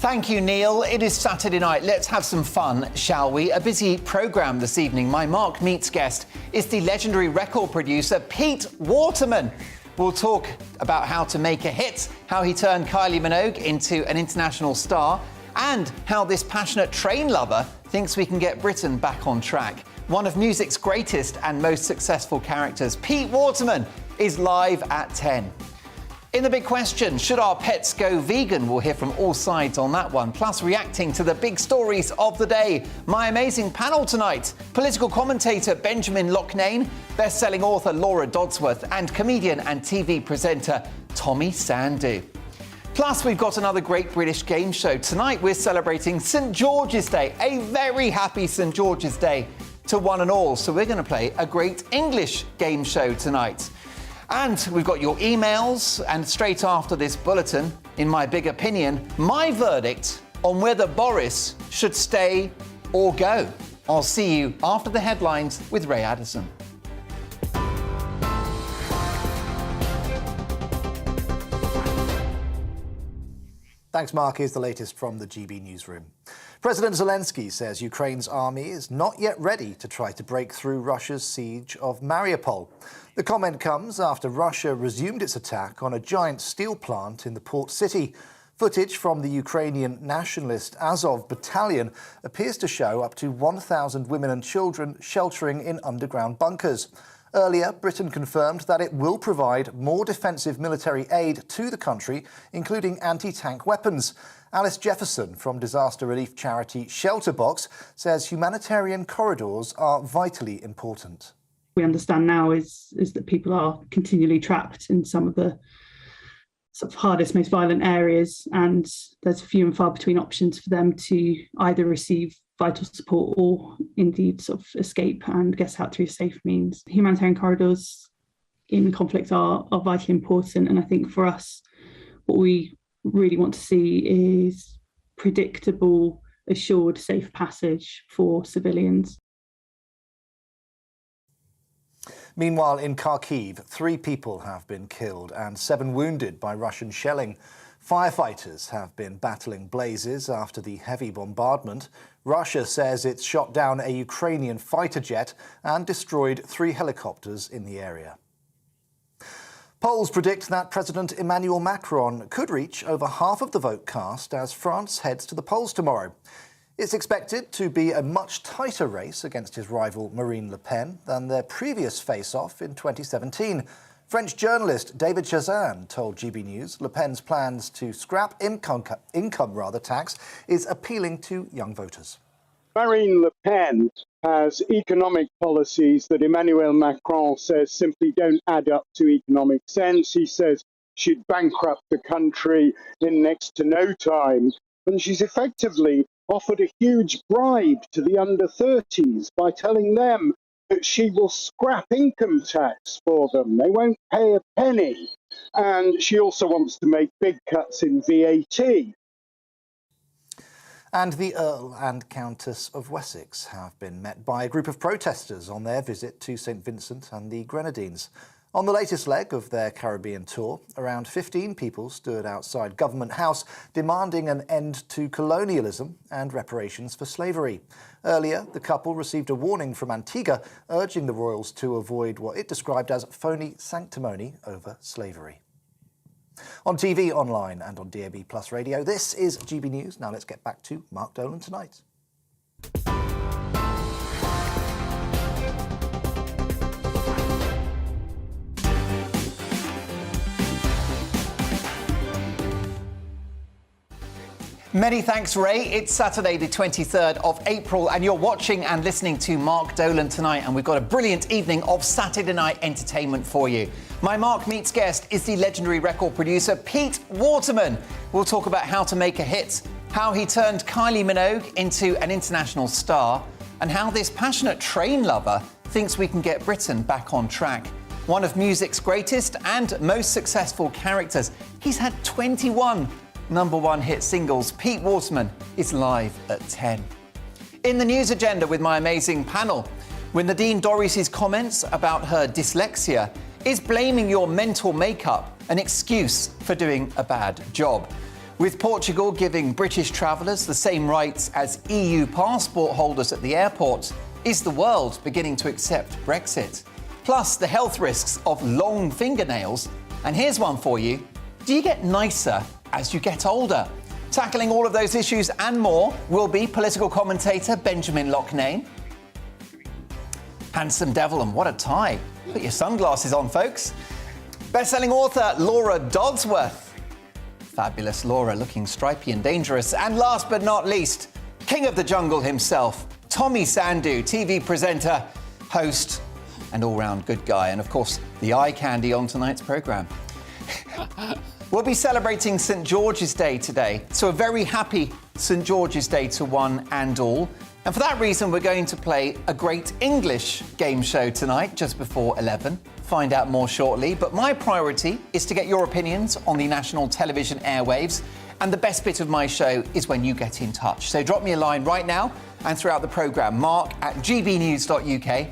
Thank you, Neil. It is Saturday night. Let's have some fun, shall we? A busy programme this evening. My Mark Meets guest is the legendary record producer Pete Waterman. We'll talk about how to make a hit, how he turned Kylie Minogue into an international star, and how this passionate train lover thinks we can get Britain back on track. One of music's greatest and most successful characters, Pete Waterman, is live at 10. In the big question, should our pets go vegan? We'll hear from all sides on that one. Plus, reacting to the big stories of the day. My amazing panel tonight. Political commentator Benjamin Loughnane, best-selling author Laura Dodsworth, and comedian and TV presenter Tommy Sandu. Plus, we've got another great British game show. Tonight, we're celebrating St George's Day. A very happy St George's Day to one and all. So we're going to play a great English game show tonight. And we've got your emails, and straight after this bulletin, in my big opinion, my verdict on whether Boris should stay or go. I'll see you after the headlines with Ray Addison. Thanks, Mark. Here's the latest from the GB newsroom. President Zelensky says Ukraine's army is not yet ready to try to break through Russia's siege of Mariupol. The comment comes after Russia resumed its attack on a giant steel plant in the port city. Footage from the Ukrainian nationalist Azov battalion appears to show up to 1,000 women and children sheltering in underground bunkers. Earlier, Britain confirmed that it will provide more defensive military aid to the country, including anti-tank weapons. Alice Jefferson from disaster relief charity Shelterbox says humanitarian corridors are vitally important. We understand now is that people are continually trapped in some of the sort of hardest, most violent areas, and there's few and far between options for them to either receive vital support or indeed sort of escape and get out through safe means. Humanitarian corridors in conflict are vitally important, and I think for us, what we really want to see is predictable, assured, safe passage for civilians. Meanwhile, in Kharkiv, 3 people have been killed and 7 wounded by Russian shelling. Firefighters have been battling blazes after the heavy bombardment. Russia says it's shot down a Ukrainian fighter jet and destroyed 3 helicopters in the area. Polls predict that President Emmanuel Macron could reach over half of the vote cast as France heads to the polls tomorrow. It's expected to be a much tighter race against his rival Marine Le Pen than their previous face-off in 2017. French journalist David Chazan told GBNews Le Pen's plans to scrap income tax is appealing to young voters. Marine Le Pen has economic policies that Emmanuel Macron says simply don't add up to economic sense. He says she'd bankrupt the country in next to no time. And she's effectively offered a huge bribe to the under 30s by telling them that she will scrap income tax for them. They won't pay a penny. And she also wants to make big cuts in VAT. And the Earl and Countess of Wessex have been met by a group of protesters on their visit to St Vincent and the Grenadines. On the latest leg of their Caribbean tour, around 15 people stood outside Government House demanding an end to colonialism and reparations for slavery. Earlier, the couple received a warning from Antigua urging the royals to avoid what it described as phony sanctimony over slavery. On TV, online and on DAB+ radio, this is GB News. Now let's get back to Mark Dolan tonight. Many thanks, Ray. It's Saturday, the 23rd of April, and you're watching and listening to Mark Dolan tonight, and we've got a brilliant evening of Saturday night entertainment for you. My Mark Meets guest is the legendary record producer Pete Waterman. We'll talk about how to make a hit, how he turned Kylie Minogue into an international star, and how this passionate train lover thinks we can get Britain back on track. One of music's greatest and most successful characters. He's had 21 #1 hit singles. Pete Waterman is live at 10. In the news agenda with my amazing panel, with Nadine Dorries' comments about her dyslexia, is blaming your mental makeup an excuse for doing a bad job? With Portugal giving British travellers the same rights as EU passport holders at the airport, is the world beginning to accept Brexit? Plus, the health risks of long fingernails. And here's one for you. Do you get nicer as you get older? Tackling all of those issues and more will be political commentator Benjamin Loughnane. Handsome devil, and what a tie. Put your sunglasses on, folks. Best-selling author Laura Dodsworth. Fabulous Laura, looking stripy and dangerous. And last but not least, king of the jungle himself, Tommy Sandu, TV presenter, host, and all-round good guy. And, of course, the eye candy on tonight's programme. We'll be celebrating St George's Day today, so a very happy St George's Day to one and all. And for that reason, we're going to play a great English game show tonight, just before 11. Find out more shortly, but my priority is to get your opinions on the national television airwaves, and the best bit of my show is when you get in touch. So drop me a line right now and throughout the programme, mark@gbnews.uk.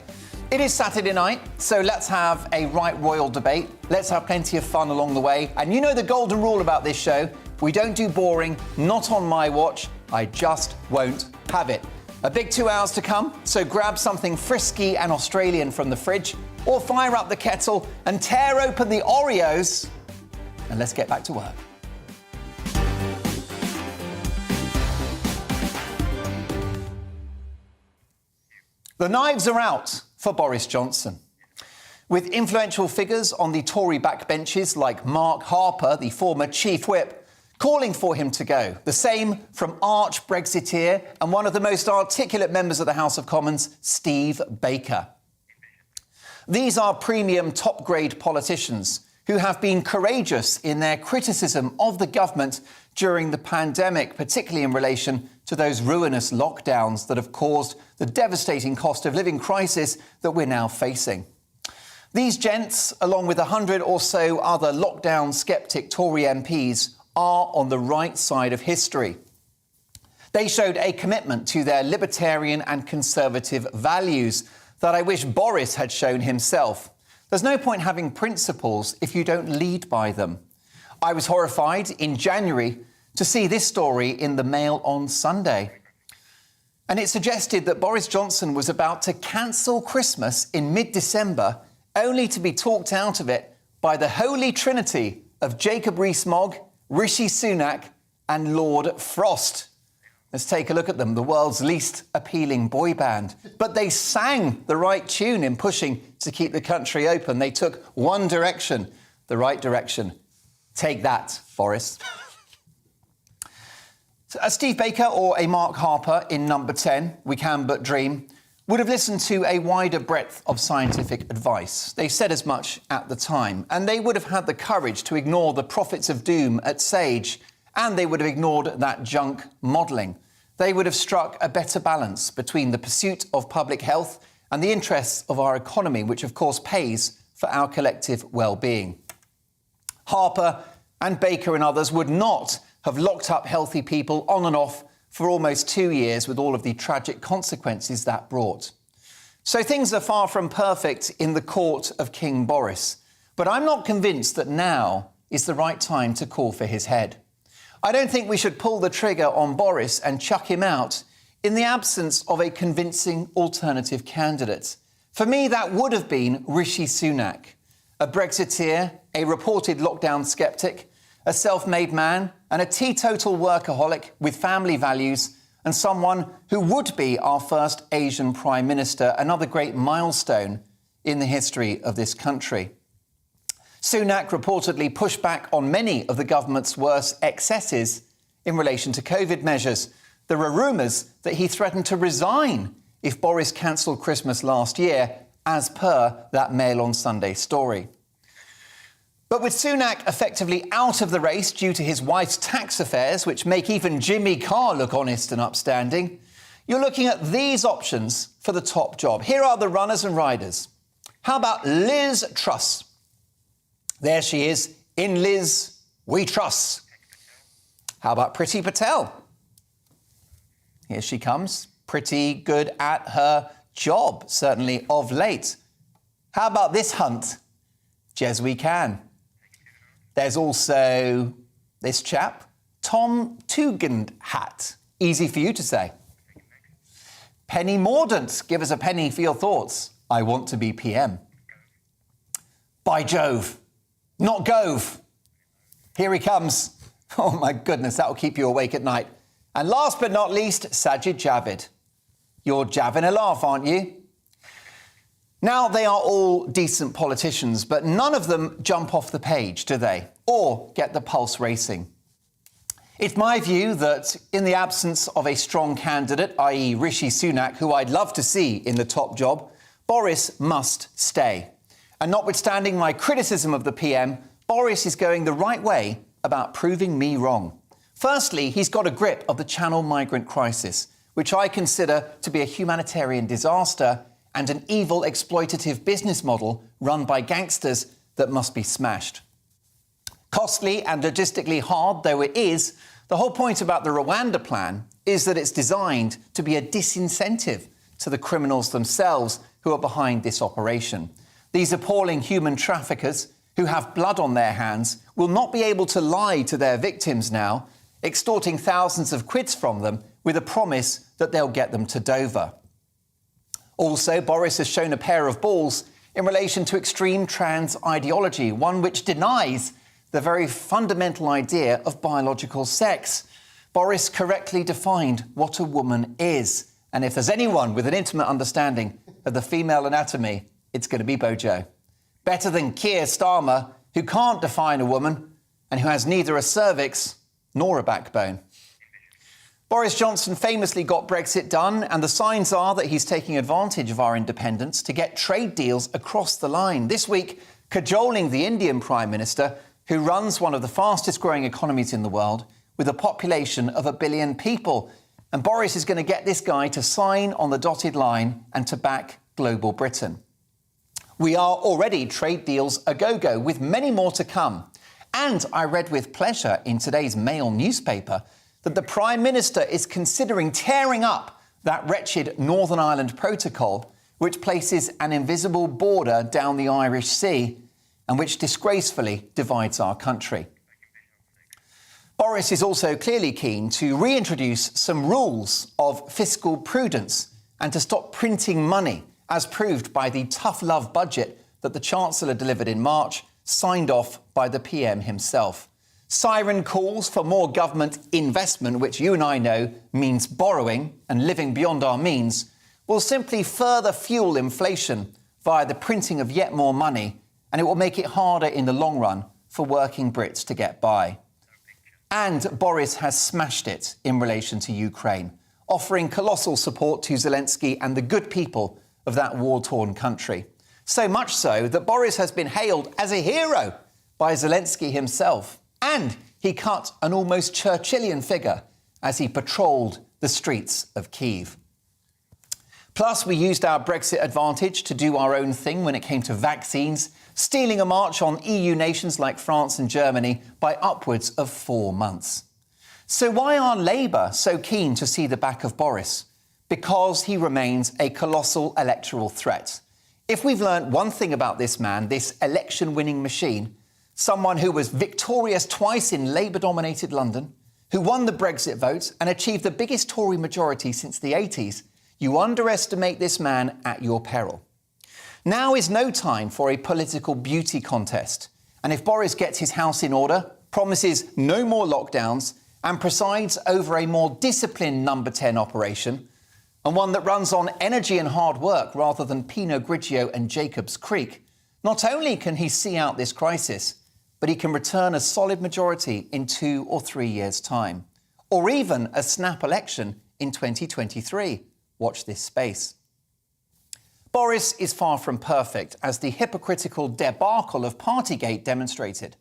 It is Saturday night, so let's have a right royal debate. Let's have plenty of fun along the way. And you know the golden rule about this show. We don't do boring, not on my watch. I just won't have it. A big 2 hours to come, so grab something frisky and Australian from the fridge, or fire up the kettle and tear open the Oreos, and let's get back to work. The knives are out for Boris Johnson. With influential figures on the Tory backbenches like Mark Harper, the former chief whip, calling for him to go. The same from arch-Brexiteer and one of the most articulate members of the House of Commons, Steve Baker. These are premium top-grade politicians who have been courageous in their criticism of the government during the pandemic, particularly in relation to those ruinous lockdowns that have caused the devastating cost of living crisis that we're now facing. These gents, along with 100 or so other lockdown sceptic Tory MPs, are on the right side of history. They showed a commitment to their libertarian and conservative values that I wish Boris had shown himself. There's no point having principles if you don't lead by them. I was horrified in January to see this story in the Mail on Sunday. And it suggested that Boris Johnson was about to cancel Christmas in mid-December, only to be talked out of it by the holy trinity of Jacob Rees-Mogg, Rishi Sunak and Lord Frost. Let's take a look at them, the world's least appealing boy band. But they sang the right tune in pushing to keep the country open. They took one direction, the right direction. Take that, Boris. A Steve Baker or a Mark Harper in number 10, we can but dream, would have listened to a wider breadth of scientific advice. They said as much at the time, and they would have had the courage to ignore the prophets of doom at Sage, and they would have ignored that junk modelling. They would have struck a better balance between the pursuit of public health and the interests of our economy, which of course pays for our collective well-being. Harper and Baker and others would not have locked up healthy people on and off for almost 2 years with all of the tragic consequences that brought. So things are far from perfect in the court of King Boris, but I'm not convinced that now is the right time to call for his head. I don't think we should pull the trigger on Boris and chuck him out in the absence of a convincing alternative candidate. For me, that would have been Rishi Sunak, a Brexiteer, a reported lockdown sceptic, a self-made man and a teetotal workaholic with family values, and someone who would be our first Asian Prime Minister, another great milestone in the history of this country. Sunak reportedly pushed back on many of the government's worst excesses in relation to COVID measures. There are rumours that he threatened to resign if Boris cancelled Christmas last year, as per that Mail on Sunday story. But with Sunak effectively out of the race due to his wife's tax affairs, which make even Jimmy Carr look honest and upstanding, you're looking at these options for the top job. Here are the runners and riders. How about Liz Truss? There she is. In Liz, we trust. How about Priti Patel? Here she comes. Pretty good at her job, certainly of late. How about this hunt? Jez we can. There's also this chap, Tom Tugendhat. Easy for you to say. Penny Mordaunt. Give us a penny for your thoughts. I want to be PM. By Jove. Not Gove. Here he comes. Oh my goodness, that'll keep you awake at night. And last but not least, Sajid Javid. You're javing a laugh, aren't you? Now, they are all decent politicians, but none of them jump off the page, do they? Or get the pulse racing. It's my view that in the absence of a strong candidate, i.e. Rishi Sunak, who I'd love to see in the top job, Boris must stay. And notwithstanding my criticism of the PM, Boris is going the right way about proving me wrong. Firstly, he's got a grip of the Channel migrant crisis, which I consider to be a humanitarian disaster and an evil exploitative business model run by gangsters that must be smashed. Costly and logistically hard though it is, the whole point about the Rwanda plan is that it's designed to be a disincentive to the criminals themselves who are behind this operation. These appalling human traffickers who have blood on their hands will not be able to lie to their victims now, extorting thousands of quids from them with a promise that they'll get them to Dover. Also, Boris has shown a pair of balls in relation to extreme trans ideology, one which denies the very fundamental idea of biological sex. Boris correctly defined what a woman is. And if there's anyone with an intimate understanding of the female anatomy, it's going to be Bojo. Better than Keir Starmer, who can't define a woman and who has neither a cervix nor a backbone. Boris Johnson famously got Brexit done, and the signs are that he's taking advantage of our independence to get trade deals across the line. This week, cajoling the Indian Prime Minister, who runs one of the fastest growing economies in the world with a population of 1 billion people. And Boris is going to get this guy to sign on the dotted line and to back global Britain. We are already trade deals a go-go, with many more to come. And I read with pleasure in today's Mail newspaper that the Prime Minister is considering tearing up that wretched Northern Ireland Protocol, which places an invisible border down the Irish Sea and which disgracefully divides our country. Boris is also clearly keen to reintroduce some rules of fiscal prudence and to stop printing money, as proved by the tough love budget that the Chancellor delivered in March, signed off by the PM himself. Siren calls for more government investment, which you and I know means borrowing and living beyond our means, will simply further fuel inflation via the printing of yet more money, and it will make it harder in the long run for working Brits to get by. And Boris has smashed it in relation to Ukraine, offering colossal support to Zelensky and the good people of that war-torn country. So much so that Boris has been hailed as a hero by Zelensky himself. And he cut an almost Churchillian figure as he patrolled the streets of Kyiv. Plus, we used our Brexit advantage to do our own thing when it came to vaccines, stealing a march on EU nations like France and Germany by upwards of 4 months. So why are Labour so keen to see the back of Boris? Because he remains a colossal electoral threat. If we've learned one thing about this man, this election-winning machine, someone who was victorious twice in Labour-dominated London, who won the Brexit vote and achieved the biggest Tory majority since the 80s, you underestimate this man at your peril. Now is no time for a political beauty contest. And if Boris gets his house in order, promises no more lockdowns, and presides over a more disciplined number 10 operation, and one that runs on energy and hard work rather than Pinot Grigio and Jacobs Creek, not only can he see out this crisis, but he can return a solid majority in 2 or 3 years' time, or even a snap election in 2023. Watch this space. Boris is far from perfect, as the hypocritical debacle of Partygate demonstrated.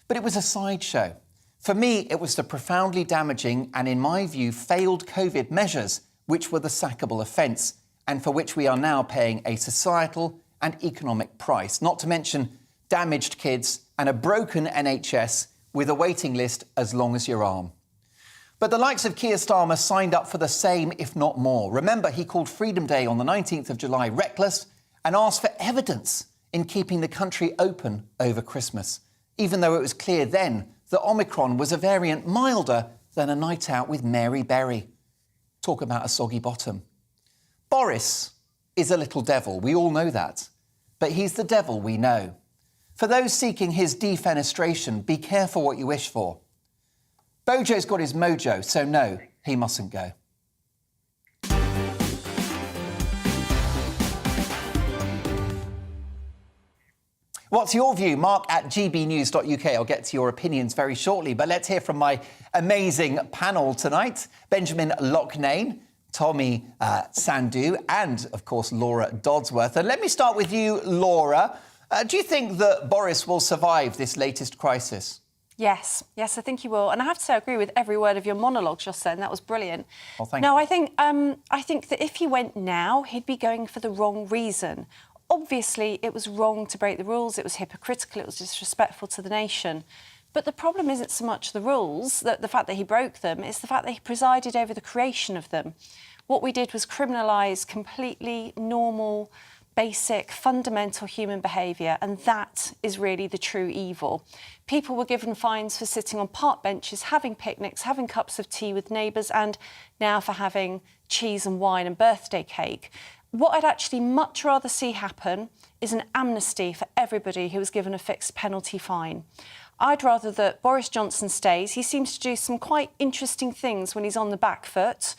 But it was a sideshow. For me, it was the profoundly damaging and, in my view, failed COVID measures which were the sackable offence, and for which we are now paying a societal and economic price, not to mention damaged kids and a broken NHS with a waiting list as long as your arm. But the likes of Keir Starmer signed up for the same, if not more. Remember, he called Freedom Day on the 19th of July reckless and asked for evidence in keeping the country open over Christmas, even though it was clear then that Omicron was a variant milder than a night out with Mary Berry. Talk about a soggy bottom. Boris is a little devil, we all know that. But he's the devil we know. For those seeking his defenestration, be careful what you wish for. Bojo's got his mojo, so no, he mustn't go. What's your view? Mark at gbnews.uk. I'll get to your opinions very shortly, but let's hear from my amazing panel tonight. Benjamin Loughnane, Tommy Sandhu, and, of course, Laura Dodsworth. And let me start with you, Laura. Do you think that Boris will survive this latest crisis? Yes, I think he will. And I have to say, I agree with every word of your monologue just then. That was brilliant. Oh, thank you. No, I think that if he went now, he'd be going for the wrong reason. Obviously, it was wrong to break the rules. It was hypocritical. It was disrespectful to the nation. But the problem isn't so much the rules, the fact that he broke them, it's the fact that he presided over the creation of them. What we did was criminalise completely normal, basic, fundamental human behaviour, and that is really the true evil. People were given fines for sitting on park benches, having picnics, having cups of tea with neighbours, and now for having cheese and wine and birthday cake. What I'd actually much rather see happen is an amnesty for everybody who was given a fixed penalty fine. I'd rather that Boris Johnson stays. He seems to do some quite interesting things when he's on the back foot.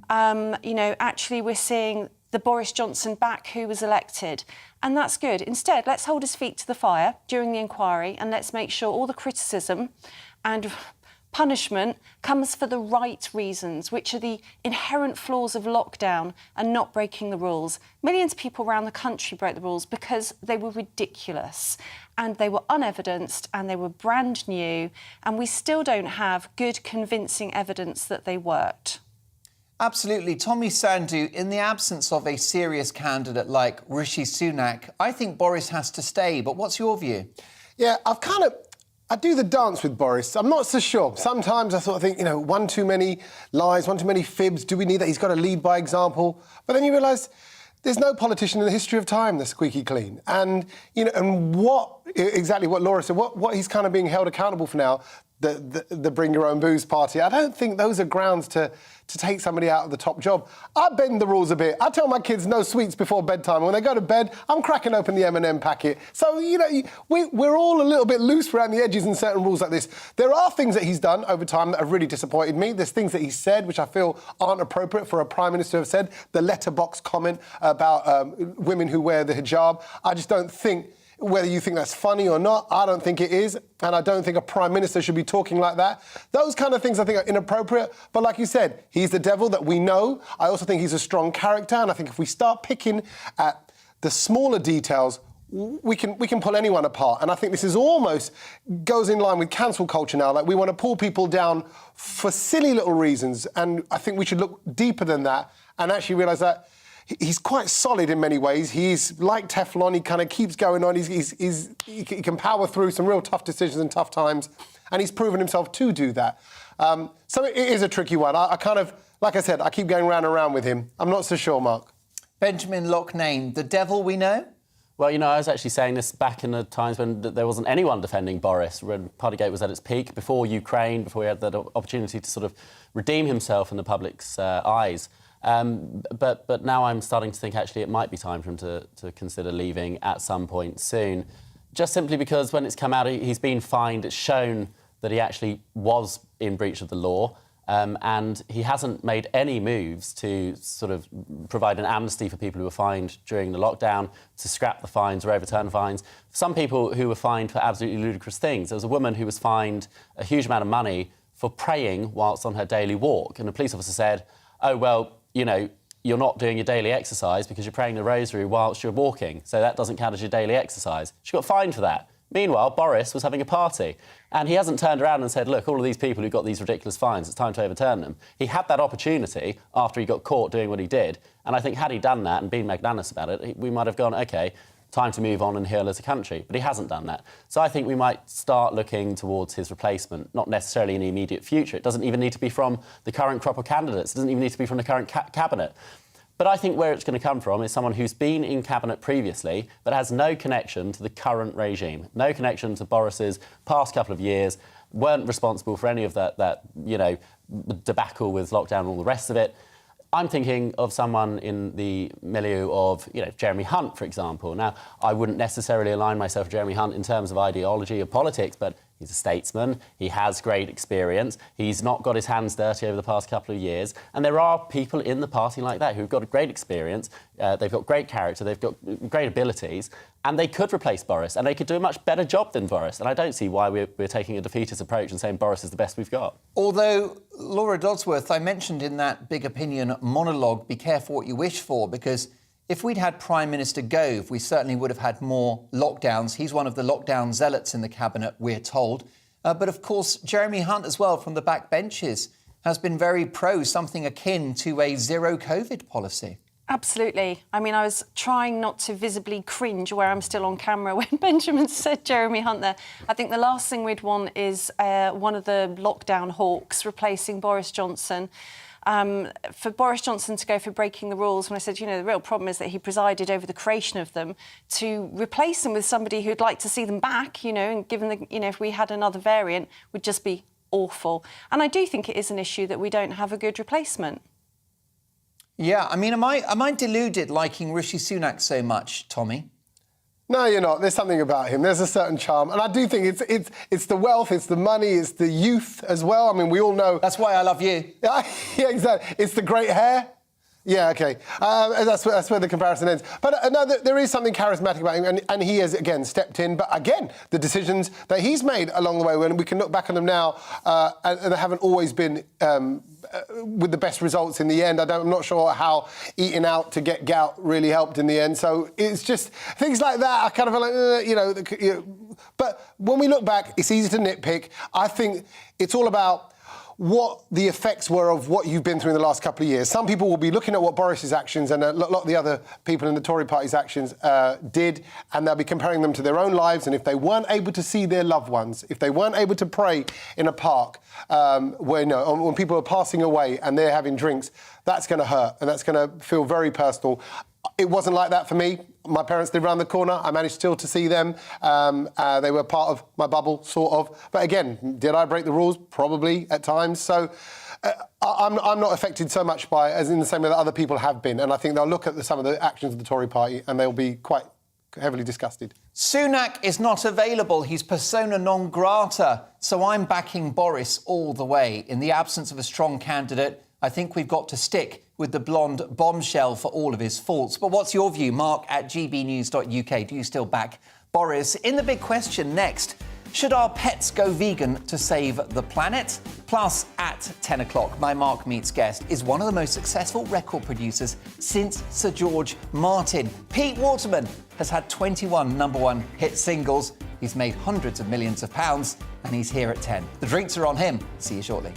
Actually, we're seeing the Boris Johnson back who was elected, and that's good. Instead, let's hold his feet to the fire during the inquiry and let's make sure all the criticism and punishment comes for the right reasons, which are the inherent flaws of lockdown and not breaking the rules. Millions of people around the country broke the rules because they were ridiculous and they were unevidenced and they were brand new, and we still don't have good, convincing evidence that they worked. Absolutely. Tommy Sandhu, in the absence of a serious candidate like Rishi Sunak, I think Boris has to stay. But what's your view? Yeah, I do the dance with Boris. I'm not so sure. Sometimes I sort of think, one too many lies, one too many fibs. Do we need that? He's got to lead by example. But then you realise there's no politician in the history of time that's squeaky clean. And, exactly what Laura said, what he's kind of being held accountable for now, the Bring Your Own Booze party, I don't think those are grounds to take somebody out of the top job. I bend the rules a bit. I tell my kids no sweets before bedtime. When they go to bed, I'm cracking open the M&M packet. So, we're all a little bit loose around the edges in certain rules like this. There are things that he's done over time that have really disappointed me. There's things that he said which I feel aren't appropriate for a Prime Minister to have said. The letterbox comment about women who wear the hijab. I just don't think, whether you think that's funny or not, I don't think it is. And I don't think a Prime Minister should be talking like that. Those kind of things I think are inappropriate. But like you said, he's the devil that we know. I also think he's a strong character. And I think if we start picking at the smaller details, we can pull anyone apart. And I think this is almost goes in line with cancel culture now. Like, we want to pull people down for silly little reasons. And I think we should look deeper than that and actually realise that he's quite solid in many ways. He's like Teflon. He kind of keeps going on. He can power through some real tough decisions and tough times, and he's proven himself to do that. So it is a tricky one. I kind of, like I said, I keep going round and round with him. I'm not so sure, Mark. Benjamin Loughnane, the devil we know? Well, I was actually saying this back in the times when there wasn't anyone defending Boris, when Partygate was at its peak, before Ukraine, before he had that opportunity to sort of redeem himself in the public's eyes. But now I'm starting to think actually it might be time for him to consider leaving at some point soon, just simply because when it's come out he's been fined. It's shown that he actually was in breach of the law, and he hasn't made any moves to sort of provide an amnesty for people who were fined during the lockdown, to scrap the fines or overturn fines. Some people who were fined for absolutely ludicrous things. There was a woman who was fined a huge amount of money for praying whilst on her daily walk, and a police officer said, oh, well, you're not doing your daily exercise because you're praying the rosary whilst you're walking, so that doesn't count as your daily exercise. She got fined for that. Meanwhile, Boris was having a party, and he hasn't turned around and said, look, all of these people who got these ridiculous fines, it's time to overturn them. He had that opportunity after he got caught doing what he did, and I think had he done that and been magnanimous about it, we might have gone, OK, time to move on and heal as a country. But he hasn't done that. So I think we might start looking towards his replacement, not necessarily in the immediate future. It doesn't even need to be from the current crop of candidates. It doesn't even need to be from the current cabinet. But I think where it's going to come from is someone who's been in cabinet previously but has no connection to the current regime, no connection to Boris's past couple of years, weren't responsible for any of that debacle with lockdown and all the rest of it. I'm thinking of someone in the milieu of, Jeremy Hunt, for example. Now, I wouldn't necessarily align myself with Jeremy Hunt in terms of ideology or politics, but he's a statesman, he has great experience, he's not got his hands dirty over the past couple of years, and there are people in the party like that who've got a great experience, they've got great character, they've got great abilities, and they could replace Boris, and they could do a much better job than Boris, and I don't see why we're taking a defeatist approach and saying Boris is the best we've got. Although, Laura Dodsworth, I mentioned in that Big Opinion monologue, be careful what you wish for, because if we'd had Prime Minister Gove, we certainly would have had more lockdowns. He's one of the lockdown zealots in the cabinet, we're told. But of course, Jeremy Hunt as well, from the backbenches, has been very pro something akin to a zero COVID policy. Absolutely. I mean, I was trying not to visibly cringe where I'm still on camera when Benjamin said Jeremy Hunt there. I think the last thing we'd want is one of the lockdown hawks replacing Boris Johnson. For Boris Johnson to go for breaking the rules, when I said, the real problem is that he presided over the creation of them, to replace them with somebody who'd like to see them back, and given the, if we had another variant, would just be awful. And I do think it is an issue that we don't have a good replacement. Yeah, I mean, am I deluded liking Rishi Sunak so much, Tommy? No, you're not. There's something about him. There's a certain charm. And I do think it's the wealth, it's the money, it's the youth as well. I mean, we all know... That's why I love you. Yeah, exactly. It's the great hair. Yeah, OK. That's where the comparison ends. But no, there is something charismatic about him, and he has, again, stepped in. But again, the decisions that he's made along the way, when we can look back on them now, and they haven't always been with the best results in the end. I'm not sure how eating out to get gout really helped in the end. So it's just things like that. I kind of feel like, But when we look back, it's easy to nitpick. I think it's all about what the effects were of what you've been through in the last couple of years. Some people will be looking at what Boris's actions and a lot of the other people in the Tory party's actions did, and they'll be comparing them to their own lives. And if they weren't able to see their loved ones, if they weren't able to pray in a park when people are passing away and they're having drinks, that's going to hurt, and that's going to feel very personal. It wasn't like that for me. My parents lived around the corner. I managed still to see them. They were part of my bubble, sort of. But again, did I break the rules? Probably at times. So I'm not affected so much by it as in the same way that other people have been. And I think they'll look at some of the actions of the Tory party and they'll be quite heavily disgusted. Sunak is not available. He's persona non grata. So I'm backing Boris all the way. In the absence of a strong candidate, I think we've got to stick with the blonde bombshell for all of his faults. But what's your view? Mark at gbnews.uk. Do you still back Boris? In the big question next, should our pets go vegan to save the planet? Plus, at 10 o'clock, my Mark Meets guest is one of the most successful record producers since Sir George Martin. Pete Waterman has had 21 #1 hit singles. He's made hundreds of millions of pounds, and he's here at 10. The drinks are on him. See you shortly.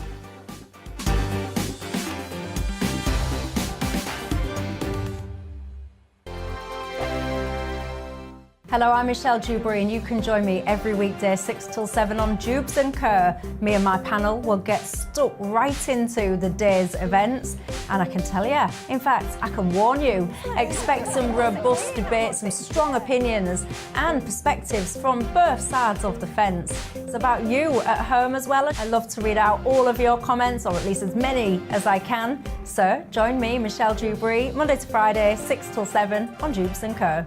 Hello, I'm Michelle Dewberry, and you can join me every weekday 6 till 7 on Jubes & Kerr. Me and my panel will get stuck right into the day's events, and I can tell you, in fact, I can warn you, expect some robust debates, some strong opinions and perspectives from both sides of the fence. It's about you at home as well. I love to read out all of your comments, or at least as many as I can. So join me, Michelle Dewberry, Monday to Friday, 6 till 7 on Jubes & Kerr.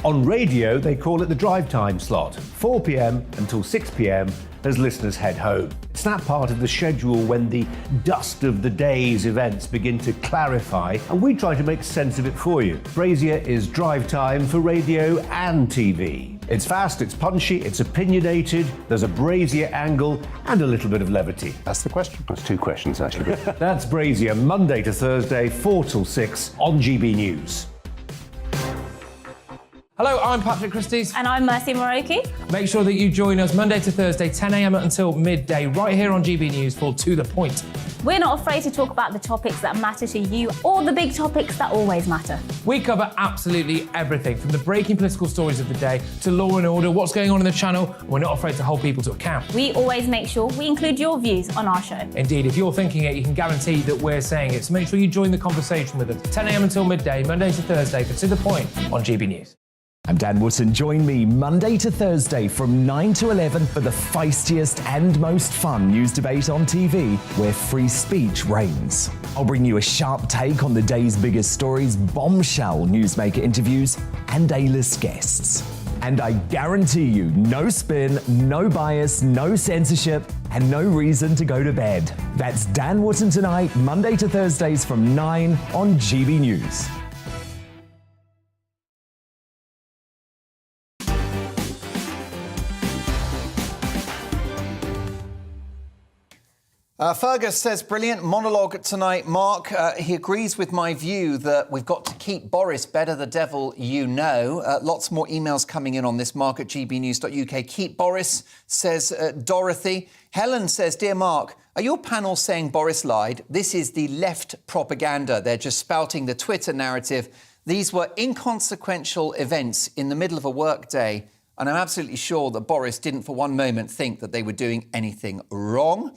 On radio, they call it the drive time slot, 4 p.m. until 6 p.m. as listeners head home. It's that part of the schedule when the dust of the day's events begin to clarify, and we try to make sense of it for you. Brazier is drive time for radio and TV. It's fast, it's punchy, it's opinionated, there's a Brazier angle and a little bit of levity. That's the question. That's two questions, actually. That's Brazier, Monday to Thursday, 4 till 6 on GB News. Hello, I'm Patrick Christie's. And I'm Mercy Moroki. Make sure that you join us Monday to Thursday, 10 a.m. until midday, right here on GB News for To The Point. We're not afraid to talk about the topics that matter to you or the big topics that always matter. We cover absolutely everything, from the breaking political stories of the day to law and order, what's going on in the channel. We're not afraid to hold people to account. We always make sure we include your views on our show. Indeed, if you're thinking it, you can guarantee that we're saying it. So make sure you join the conversation with us, 10 a.m. until midday, Monday to Thursday for To The Point on GB News. I'm Dan Wootton. Join me Monday to Thursday from 9 to 11 for the feistiest and most fun news debate on TV, where free speech reigns. I'll bring you a sharp take on the day's biggest stories, bombshell newsmaker interviews, and A-list guests. And I guarantee you, no spin, no bias, no censorship, and no reason to go to bed. That's Dan Wootton tonight, Monday to Thursdays from 9 on GB News. Fergus says, brilliant monologue tonight, Mark. He agrees with my view that we've got to keep Boris better the devil you know. Lots more emails coming in on this, Mark at gbnews.uk. Keep Boris, says Dorothy. Helen says, dear Mark, are your panel saying Boris lied? This is the left propaganda. They're just spouting the Twitter narrative. These were inconsequential events in the middle of a work day, and I'm absolutely sure that Boris didn't for one moment think that they were doing anything wrong.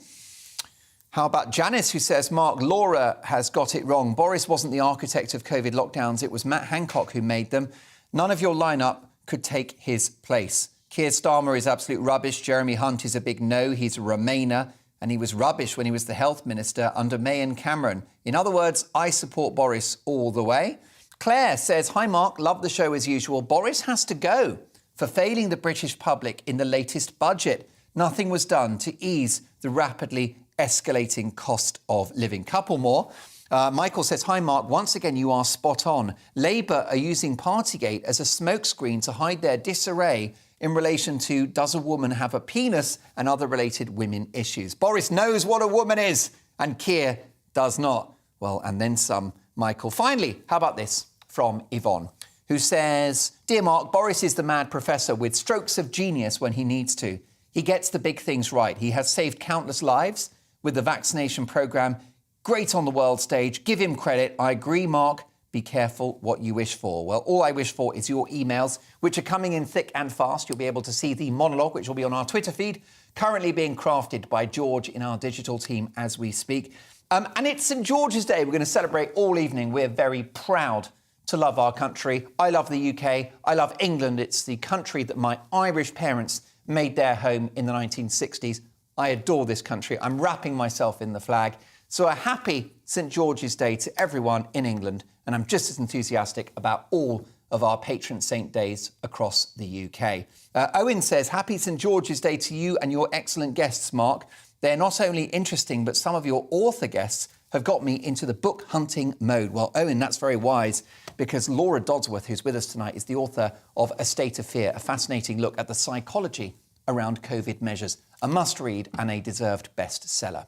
How about Janice, who says, Mark, Laura has got it wrong. Boris wasn't the architect of COVID lockdowns. It was Matt Hancock who made them. None of your lineup could take his place. Keir Starmer is absolute rubbish. Jeremy Hunt is a big no. He's a Remainer. And he was rubbish when he was the health minister under May and Cameron. In other words, I support Boris all the way. Claire says, hi, Mark, love the show as usual. Boris has to go for failing the British public in the latest budget. Nothing was done to ease the rapidly escalating cost of living. Couple more. Michael says, hi, Mark. Once again, you are spot on. Labour are using Partygate as a smokescreen to hide their disarray in relation to does a woman have a penis and other related women issues. Boris knows what a woman is and Keir does not. Well, and then some, Michael. Finally, how about this from Yvonne, who says, dear Mark, Boris is the mad professor with strokes of genius when he needs to. He gets the big things right. He has saved countless lives with the vaccination programme. Great on the world stage. Give him credit. I agree, Mark. Be careful what you wish for. Well, all I wish for is your emails, which are coming in thick and fast. You'll be able to see the monologue, which will be on our Twitter feed, currently being crafted by George in our digital team as we speak. And it's St George's Day. We're going to celebrate all evening. We're very proud to love our country. I love the UK. I love England. It's the country that my Irish parents made their home in the 1960s. I adore this country. I'm wrapping myself in the flag. So a happy St George's Day to everyone in England. And I'm just as enthusiastic about all of our patron saint days across the UK. Owen says, happy St George's Day to you and your excellent guests, Mark. They're not only interesting, but some of your author guests have got me into the book hunting mode. Well, Owen, that's very wise, because Laura Dodsworth, who's with us tonight, is the author of A State of Fear, a fascinating look at the psychology around COVID measures. A must-read and a deserved bestseller.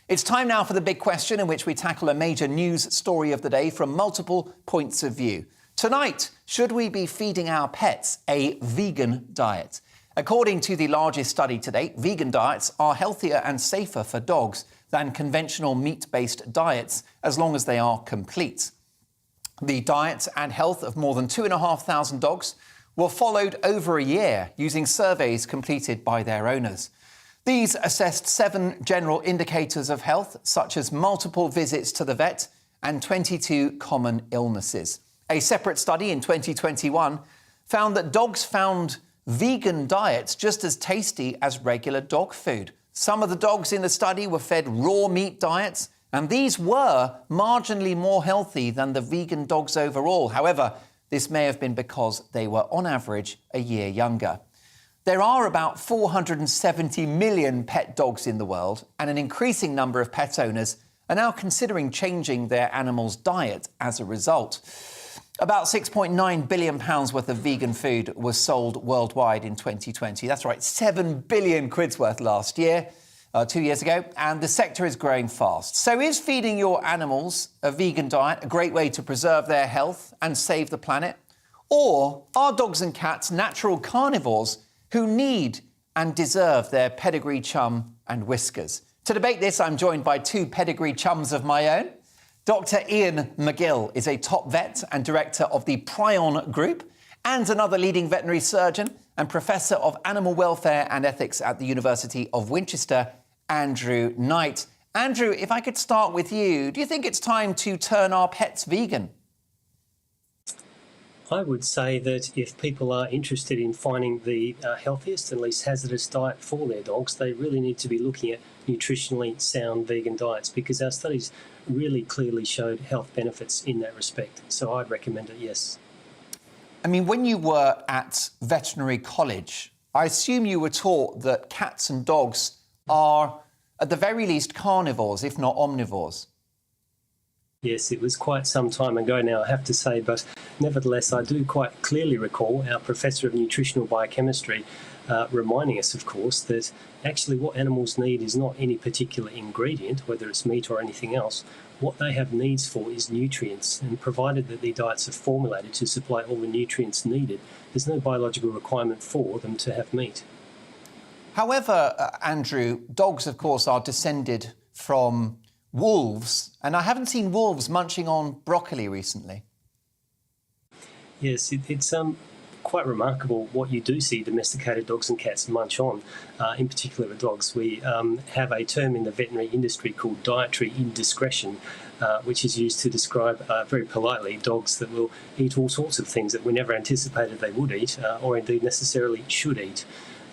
It's time now for the big question, in which we tackle a major news story of the day from multiple points of view. Tonight, should we be feeding our pets a vegan diet? According to the largest study to date, vegan diets are healthier and safer for dogs than conventional meat-based diets, as long as they are complete. The diet and health of more than 2,500 dogs were followed over a year using surveys completed by their owners. These assessed 7 general indicators of health, such as multiple visits to the vet and 22 common illnesses. A separate study in 2021 found that dogs found vegan diets just as tasty as regular dog food. Some of the dogs in the study were fed raw meat diets, and these were marginally more healthy than the vegan dogs overall. However, this may have been because they were, on average, a year younger. There are about 470 million pet dogs in the world, and an increasing number of pet owners are now considering changing their animals' diet as a result. About £6.9 billion worth of vegan food was sold worldwide in 2020. That's right, 7 billion quid's worth last year, 2 years ago, and the sector is growing fast. So is feeding your animals a vegan diet a great way to preserve their health and save the planet? Or are dogs and cats natural carnivores who need and deserve their pedigree chum and whiskers? To debate this, I'm joined by two pedigree chums of my own. Dr. Ian McGill is a top vet and director of the Prion Group, and another leading veterinary surgeon and professor of animal welfare and ethics at the University of Winchester, Andrew Knight. Andrew, if I could start with you, do you think it's time to turn our pets vegan? I would say that if people are interested in finding the healthiest and least hazardous diet for their dogs, they really need to be looking at nutritionally sound vegan diets, because our studies really clearly showed health benefits in that respect. So I'd recommend it, yes. I mean, when you were at veterinary college, I assume you were taught that cats and dogs are, at the very least, carnivores, if not omnivores. Yes, it was quite some time ago now, I have to say, but nevertheless, I do quite clearly recall our professor of nutritional biochemistry reminding us, of course, that actually what animals need is not any particular ingredient, whether it's meat or anything else. What they have needs for is nutrients, and provided that the diets are formulated to supply all the nutrients needed, there's no biological requirement for them to have meat. However, Andrew, dogs, of course, are descended from wolves, and I haven't seen wolves munching on broccoli recently. Yes, it's quite remarkable what you do see domesticated dogs and cats munch on, in particular with dogs. We have a term in the veterinary industry called dietary indiscretion, which is used to describe, very politely, dogs that will eat all sorts of things that we never anticipated they would eat, or indeed necessarily should eat.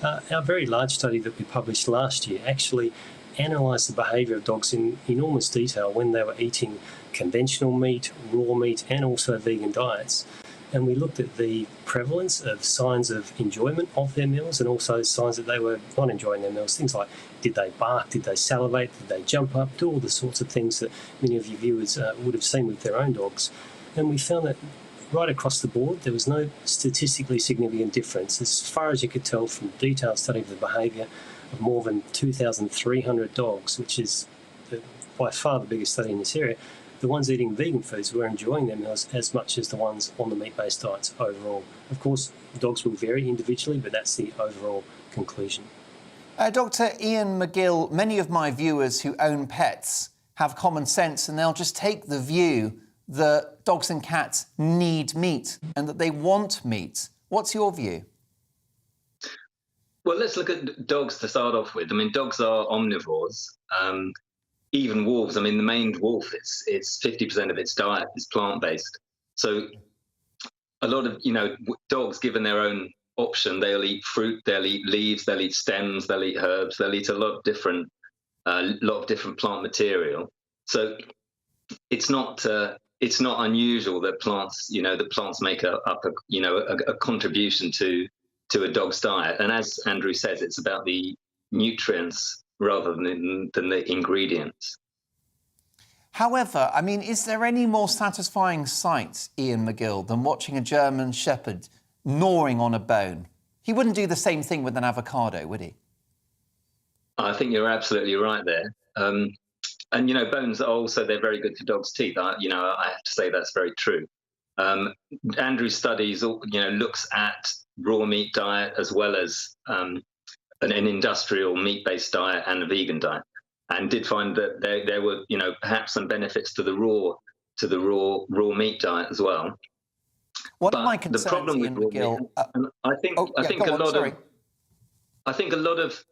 Our very large study that we published last year actually analysed the behaviour of dogs in enormous detail when they were eating conventional meat, raw meat, and also vegan diets. And we looked at the prevalence of signs of enjoyment of their meals and also signs that they were not enjoying their meals. Things like, did they bark, did they salivate, did they jump up, do all the sorts of things that many of your viewers would have seen with their own dogs. And we found that right across the board, there was no statistically significant difference. As far as you could tell from a detailed study of the behaviour of more than 2,300 dogs, which is by far the biggest study in this area, the ones eating vegan foods were enjoying their meals as much as the ones on the meat-based diets overall. Of course, dogs will vary individually, but that's the overall conclusion. Dr. Ian McGill, many of my viewers who own pets have common sense, and they'll just take the view that dogs and cats need meat and that they want meat. What's your view? Well, let's look at dogs to start off with. I mean, dogs are omnivores. Even wolves, I mean, the maned wolf, it's 50% of its diet is plant-based. So a lot of, dogs, given their own option, they'll eat fruit, they'll eat leaves, they'll eat stems, they'll eat herbs, they'll eat a lot of different plant material. So it's not unusual that plants, plants make up a contribution to a dog's diet. And as Andrew says, it's about the nutrients rather than the ingredients. However, I mean, is there any more satisfying sight, Ian McGill, than watching a German Shepherd gnawing on a bone? He wouldn't do the same thing with an avocado, would he? I think you're absolutely right there. And, bones are also, they're very good for dogs' teeth. I have to say that's very true. Andrew's studies, looks at raw meat diet as well as an industrial meat-based diet and a vegan diet, and did find that there were, perhaps some benefits to the raw meat diet as well. One of my concerns, the problem with raw McGill, meat, I think a lot of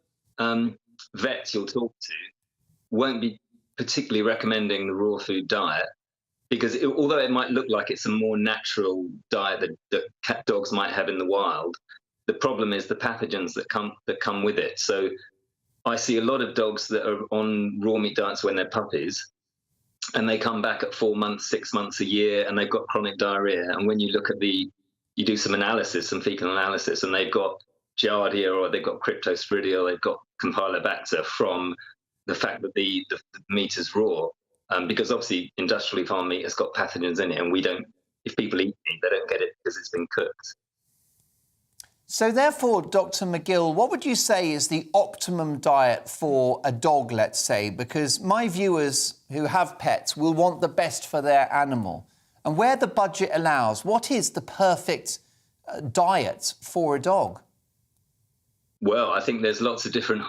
vets you'll talk to won't be particularly recommending the raw food diet, because although it might look like it's a more natural diet that dogs might have in the wild, the problem is the pathogens that come with it. So I see a lot of dogs that are on raw meat diets when they're puppies, and they come back at 4 months, 6 months, a year, and they've got chronic diarrhea. And when you look at you do some analysis, some fecal analysis, and they've got Giardia or they've got Cryptosporidium, they've got Campylobacter from the fact that the meat is raw. Because obviously industrially farmed meat has got pathogens in it, and if people eat meat, they don't get it because it's been cooked. So therefore, Dr. McGill, what would you say is the optimum diet for a dog, let's say? Because my viewers who have pets will want the best for their animal. And where the budget allows, what is the perfect diet for a dog? Well, I think there's lots of different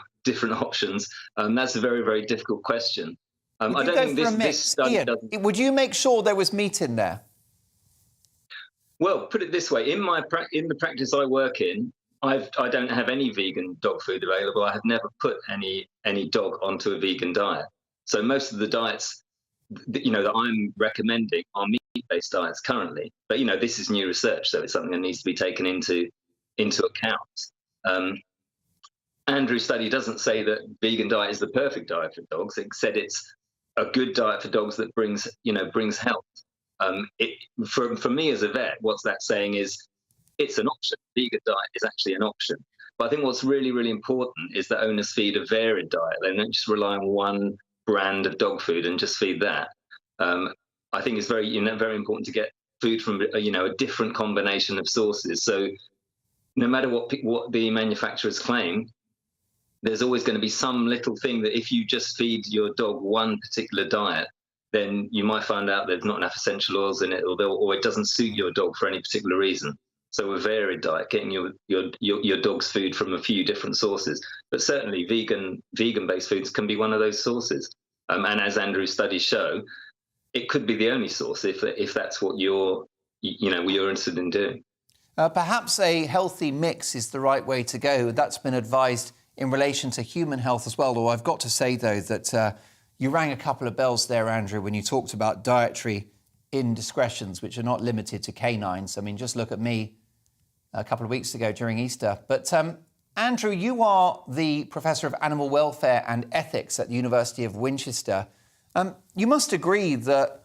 options. That's a very, very difficult question. I don't think this study Ian, doesn't... would you make sure there was meat in there? Well, put it this way: in the practice I work in, I don't have any vegan dog food available. I have never put any dog onto a vegan diet. So most of the diets, that I'm recommending are meat-based diets currently. But this is new research, so it's something that needs to be taken into account. Andrew's study doesn't say that vegan diet is the perfect diet for dogs. It said it's a good diet for dogs that brings health. For me as a vet, what's that saying is it's an option. Vegan diet is actually an option. But I think what's really, really important is that owners feed a varied diet. They don't just rely on one brand of dog food and just feed that. I think it's very important to get food from a different combination of sources. So no matter what the manufacturers claim, there's always going to be some little thing that if you just feed your dog one particular diet, then you might find out there's not enough essential oils in it, or it doesn't suit your dog for any particular reason. So a varied diet, getting your dog's food from a few different sources, but certainly vegan-based foods can be one of those sources. And as Andrew's studies show, it could be the only source if that's what you're interested in doing. Perhaps a healthy mix is the right way to go. That's been advised in relation to human health as well. Although I've got to say, though, that you rang a couple of bells there, Andrew, when you talked about dietary indiscretions, which are not limited to canines. I mean, just look at me a couple of weeks ago during Easter. But Andrew, you are the Professor of Animal Welfare and Ethics at the University of Winchester. You must agree that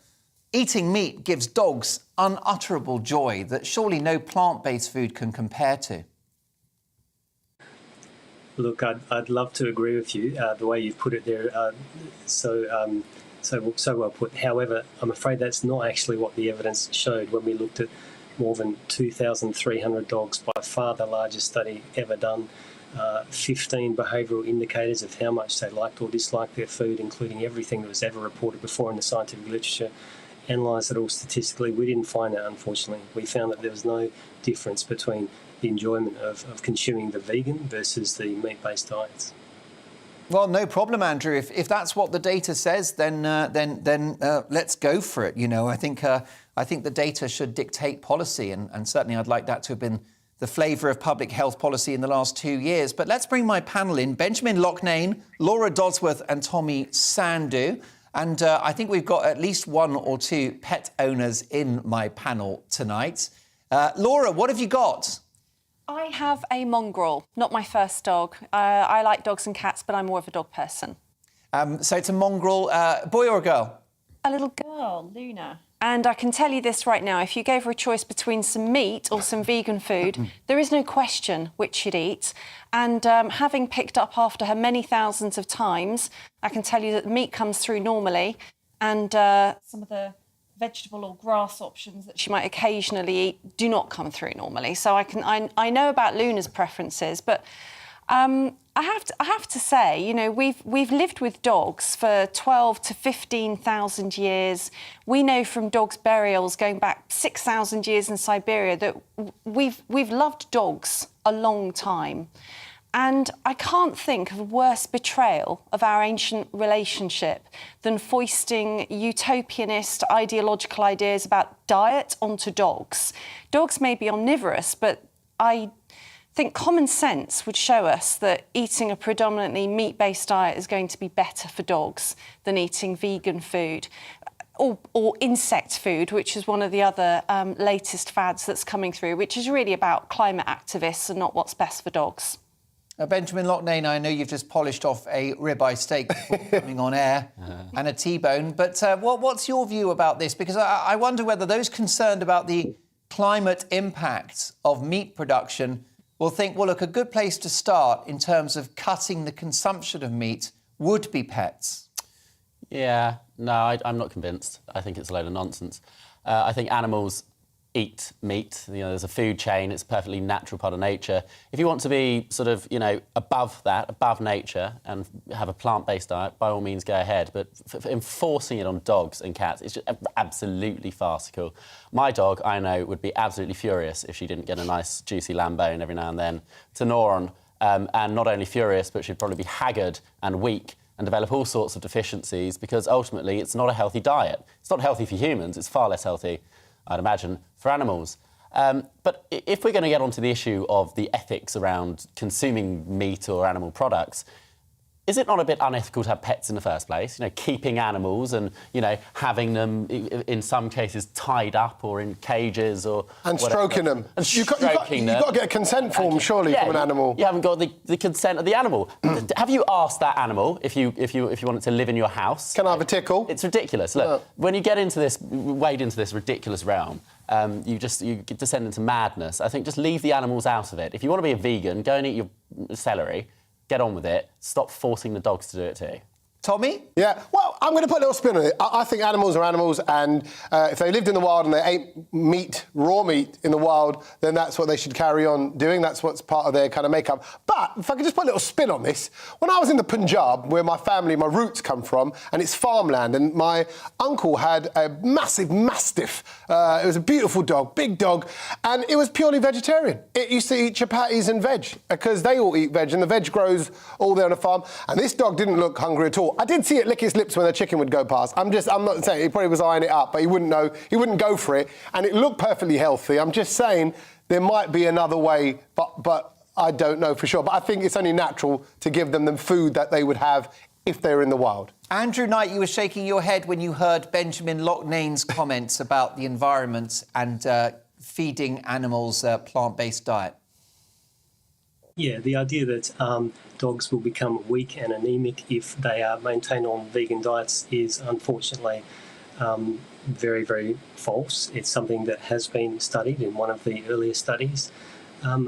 eating meat gives dogs unutterable joy that surely no plant-based food can compare to. Look, I'd love to agree with you. The way you've put it there, so well put. However, I'm afraid that's not actually what the evidence showed when we looked at more than 2,300 dogs, by far the largest study ever done. 15 behavioural indicators of how much they liked or disliked their food, including everything that was ever reported before in the scientific literature. Analysed it all statistically. We didn't find it, unfortunately. We found that there was no difference between the enjoyment of consuming the vegan versus the meat-based diets. Well, no problem, Andrew. If that's what the data says, then let's go for it. I think the data should dictate policy, and certainly I'd like that to have been the flavour of public health policy in the last 2 years. But let's bring my panel in: Benjamin Loughnane, Laura Dodsworth, and Tommy Sandu. And I think we've got at least one or two pet owners in my panel tonight. Laura, what have you got? I have a mongrel, not my first dog. I like dogs and cats, but I'm more of a dog person. So it's a mongrel, boy or a girl? A little girl, Luna. And I can tell you this right now, if you gave her a choice between some meat or some vegan food, there is no question which she'd eat. And having picked up after her many thousands of times, I can tell you that the meat comes through normally, and some of the vegetable or grass options that she might occasionally eat do not come through normally. So I know about Luna's preferences, but I have to say, we've lived with dogs for 12 to 15,000 years. We know from dogs' burials going back 6,000 years in Siberia that we've loved dogs a long time. And I can't think of a worse betrayal of our ancient relationship than foisting utopianist ideological ideas about diet onto dogs. Dogs may be omnivorous, but I think common sense would show us that eating a predominantly meat-based diet is going to be better for dogs than eating vegan food or insect food, which is one of the other latest fads that's coming through, which is really about climate activists and not what's best for dogs. Benjamin Loughnane, I know you've just polished off a ribeye steak before coming on air and a T-bone, but what's your view about this? Because I wonder whether those concerned about the climate impact of meat production will think, well, look, a good place to start in terms of cutting the consumption of meat would be pets. Yeah, no, I'm not convinced. I think it's a load of nonsense. I think animals eat meat. There's a food chain. It's a perfectly natural part of nature. If you want to be sort of, above that, above nature, and have a plant-based diet, by all means, go ahead. But enforcing it on dogs and cats is just absolutely farcical. My dog, I know, would be absolutely furious if she didn't get a nice, juicy lamb bone every now and then to gnaw on. And not only furious, but she'd probably be haggard and weak and develop all sorts of deficiencies because ultimately it's not a healthy diet. It's not healthy for humans, it's far less healthy, I'd imagine, for animals. But if we're going to get onto the issue of the ethics around consuming meat or animal products, is it not a bit unethical to have pets in the first place? Keeping animals and, having them, in some cases, tied up or in cages or And whatever. stroking them. And You've got to get a consent form, surely, from an animal. You haven't got the consent of the animal. Have you asked that animal if you want it to live in your house? Can I have a tickle? It's ridiculous. Look, when you get wade into this ridiculous realm, you descend into madness. I think just leave the animals out of it. If you want to be a vegan, go and eat your celery. Get on with it. Stop forcing the dogs to do it too. Tommy? Yeah, well, I'm going to put a little spin on it. I think animals are animals, and if they lived in the wild and they ate meat, raw meat in the wild, then that's what they should carry on doing. That's what's part of their kind of makeup. But if I could just put a little spin on this, when I was in the Punjab, where my roots come from, and it's farmland, and my uncle had a massive mastiff. It was a beautiful dog, big dog, and it was purely vegetarian. It used to eat chapatis and veg, because they all eat veg, and the veg grows all there on a farm, and this dog didn't look hungry at all. I did see it lick his lips when the chicken would go past. I'm not saying, he probably was eyeing it up, but he wouldn't know, he wouldn't go for it, and it looked perfectly healthy. I'm just saying there might be another way, but I don't know for sure. But I think it's only natural to give them the food that they would have if they were in the wild. Andrew Knight, you were shaking your head when you heard Benjamin Lochnane's comments about the environment and feeding animals a plant-based diet. Yeah, the idea that dogs will become weak and anemic if they are maintained on vegan diets is unfortunately very, very false. It's something that has been studied in one of the earlier studies.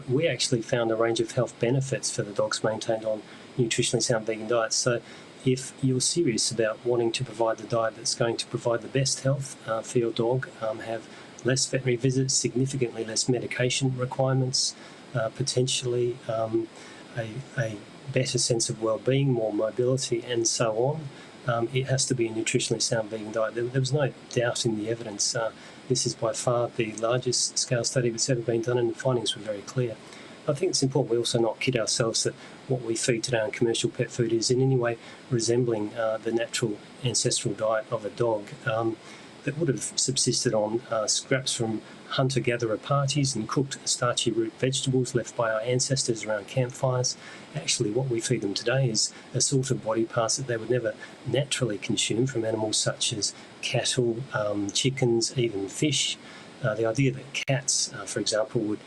We actually found a range of health benefits for the dogs maintained on nutritionally sound vegan diets. So if you're serious about wanting to provide the diet that's going to provide the best health for your dog, have less veterinary visits, significantly less medication requirements, potentially a better sense of well-being, more mobility, and so on. It has to be a nutritionally sound vegan diet. There was no doubt in the evidence. This is by far the largest scale study that's ever been done, and the findings were very clear. I think it's important we also not kid ourselves that what we feed today on commercial pet food is in any way resembling the natural ancestral diet of a dog that would have subsisted on scraps from hunter-gatherer parties and cooked starchy root vegetables left by our ancestors around campfires. Actually, what we feed them today is assorted body parts that they would never naturally consume from animals such as cattle, chickens, even fish. The idea that cats, for example, would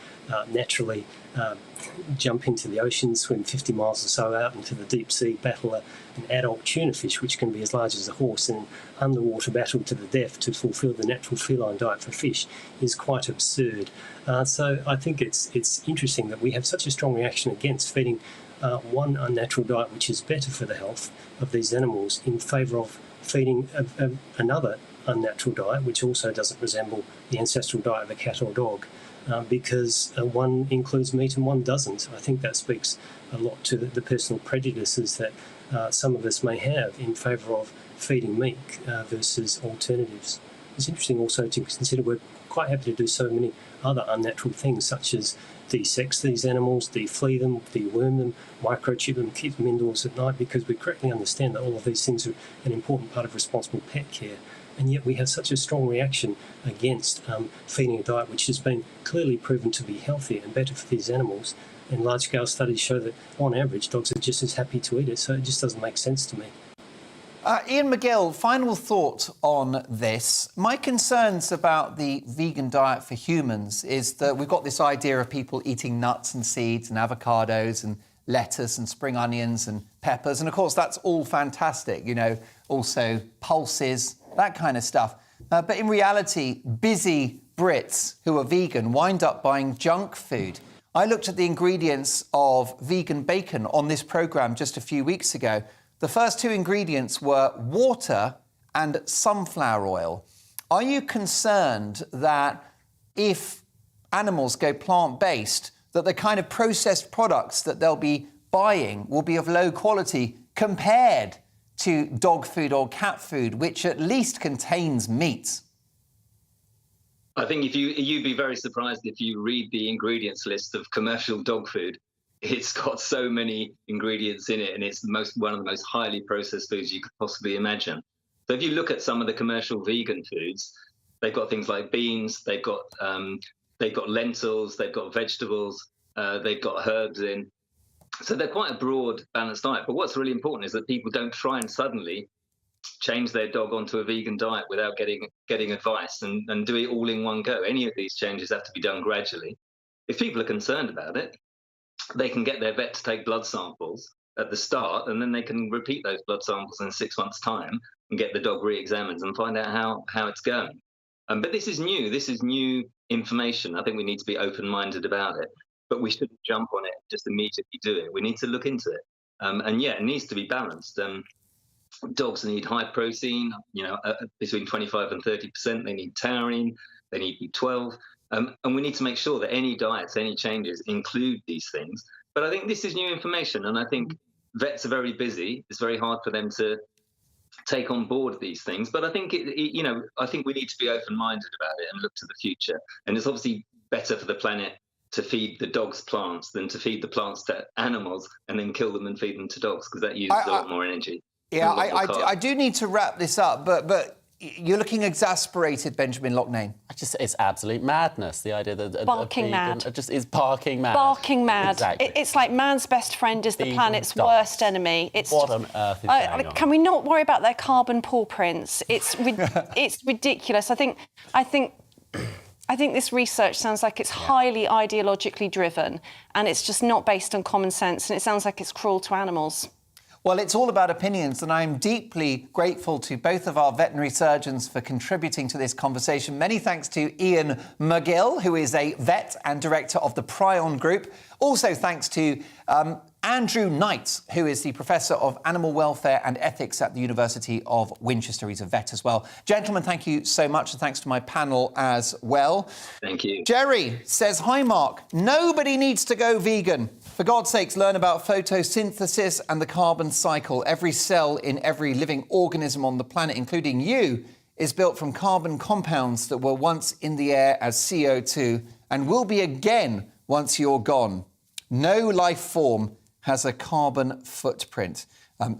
naturally jump into the ocean, swim 50 miles or so out into the deep sea, battle an adult tuna fish, which can be as large as a horse, and underwater battle to the death to fulfil the natural feline diet for fish is quite absurd. So I think it's interesting that we have such a strong reaction against feeding one unnatural diet which is better for the health of these animals in favour of feeding another unnatural diet which also doesn't resemble the ancestral diet of a cat or dog. Because one includes meat and one doesn't. I think that speaks a lot to the personal prejudices that some of us may have in favour of feeding meat versus alternatives. It's interesting also to consider we're quite happy to do so many other unnatural things, such as de-sex these animals, de-flea them, de-worm them, microchip them, keep them indoors at night, because we correctly understand that all of these things are an important part of responsible pet care. And yet we have such a strong reaction against feeding a diet which has been clearly proven to be healthier and better for these animals. And large-scale studies show that, on average, dogs are just as happy to eat it, so it just doesn't make sense to me. Ian McGill, final thought on this. My concerns about the vegan diet for humans is that we've got this idea of people eating nuts and seeds and avocados and lettuce and spring onions and peppers. And, of course, that's all fantastic, also pulses, that kind of stuff. But in reality, busy Brits who are vegan wind up buying junk food. I looked at the ingredients of vegan bacon on this programme just a few weeks ago. The first two ingredients were water and sunflower oil. Are you concerned that if animals go plant-based, that the kind of processed products that they'll be buying will be of low quality compared to dog food or cat food, which at least contains meat? I think you'd be very surprised if you read the ingredients list of commercial dog food. It's got so many ingredients in it, and it's one of the most highly processed foods you could possibly imagine. So if you look at some of the commercial vegan foods, they've got things like beans, they've got lentils, they've got vegetables, they've got herbs in. So they're quite a broad, balanced diet. But what's really important is that people don't try and suddenly change their dog onto a vegan diet without getting advice and do it all in one go. Any of these changes have to be done gradually. If people are concerned about it, they can get their vet to take blood samples at the start, and then they can repeat those blood samples in 6 months' time and get the dog re-examined and find out how it's going. But this is new. This is new information. I think we need to be open-minded about it, but we shouldn't jump on it, just immediately do it. We need to look into it. And yeah, it needs to be balanced. Dogs need high protein, between 25 and 30%. They need taurine, they need B12. And we need to make sure that any diets, any changes include these things. But I think this is new information, and I think vets are very busy. It's very hard for them to take on board these things. But I think, I think we need to be open-minded about it and look to the future. And it's obviously better for the planet to feed the dogs plants than to feed the plants to animals and then kill them and feed them to dogs, because that uses a lot more energy. Yeah, I do need to wrap this up, but you're looking exasperated, Benjamin Loughnane. It's absolute madness, the idea that barking mad. Just is barking mad. Barking mad. Exactly. It's like man's best friend is the planet's worst enemy. What on earth is going on? Can we not worry about their carbon paw prints? It's ridiculous. I think this research sounds like it's highly ideologically driven, and it's just not based on common sense, and it sounds like it's cruel to animals. Well, it's all about opinions, and I'm deeply grateful to both of our veterinary surgeons for contributing to this conversation. Many thanks to Ian McGill, who is a vet and director of the Prion Group. Also thanks to Andrew Knight, who is the Professor of Animal Welfare and Ethics at the University of Winchester. He's a vet as well. Gentlemen, thank you so much, and thanks to my panel as well. Thank you. Jerry says, hi, Mark. Nobody needs to go vegan. For God's sakes, learn about photosynthesis and the carbon cycle. Every cell in every living organism on the planet, including you, is built from carbon compounds that were once in the air as CO2 and will be again once you're gone. No life form has a carbon footprint.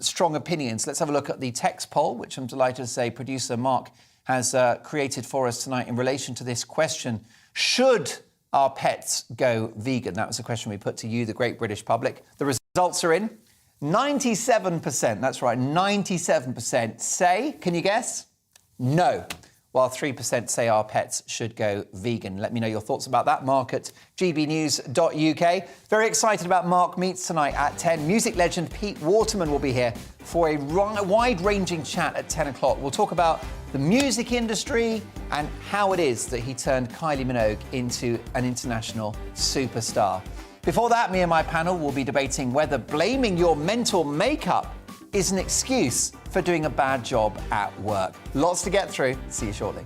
Strong opinions. Let's have a look at the text poll, which I'm delighted to say producer Mark has created for us tonight in relation to this question. Should our pets go vegan? That was a question we put to you, the great British public. The results are in. 97%, that's right, 97% say, can you guess? No. While 3% say our pets should go vegan. Let me know your thoughts about that. Mark at gbnews.uk. Very excited about Mark Meets tonight at 10. Music legend Pete Waterman will be here for a wide-ranging chat at 10 o'clock. We'll talk about the music industry and how it is that he turned Kylie Minogue into an international superstar. Before that, me and my panel will be debating whether blaming your mental makeup is an excuse for doing a bad job at work. Lots to get through. See you shortly.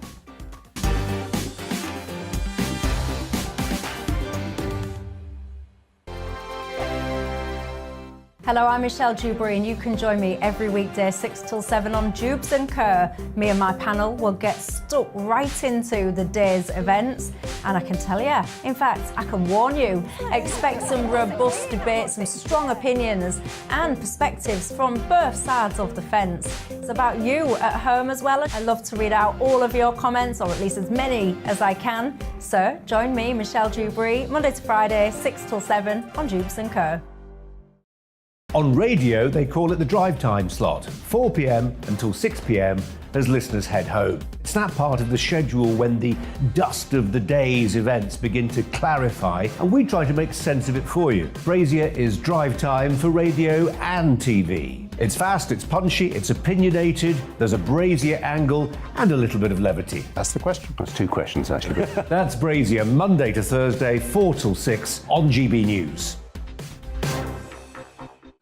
Hello, I'm Michelle Dewberry, and you can join me every weekday 6 till 7 on Jubes and Kerr. Me and my panel will get stuck right into the day's events, and I can tell you, in fact, I can warn you, expect some robust debates, some strong opinions and perspectives from both sides of the fence. It's about you at home as well. I love to read out all of your comments, or at least as many as I can. So join me, Michelle Dewberry, Monday to Friday, 6 till 7 on Jubes and Kerr. On radio, they call it the drive time slot, 4 p.m. until 6 p.m. as listeners head home. It's that part of the schedule when the dust of the day's events begin to clarify, and we try to make sense of it for you. Brazier is drive time for radio and TV. It's fast, it's punchy, it's opinionated, there's a Brazier angle and a little bit of levity. That's the question. That's two questions, actually. That's Brazier, Monday to Thursday, 4 till 6 on GB News.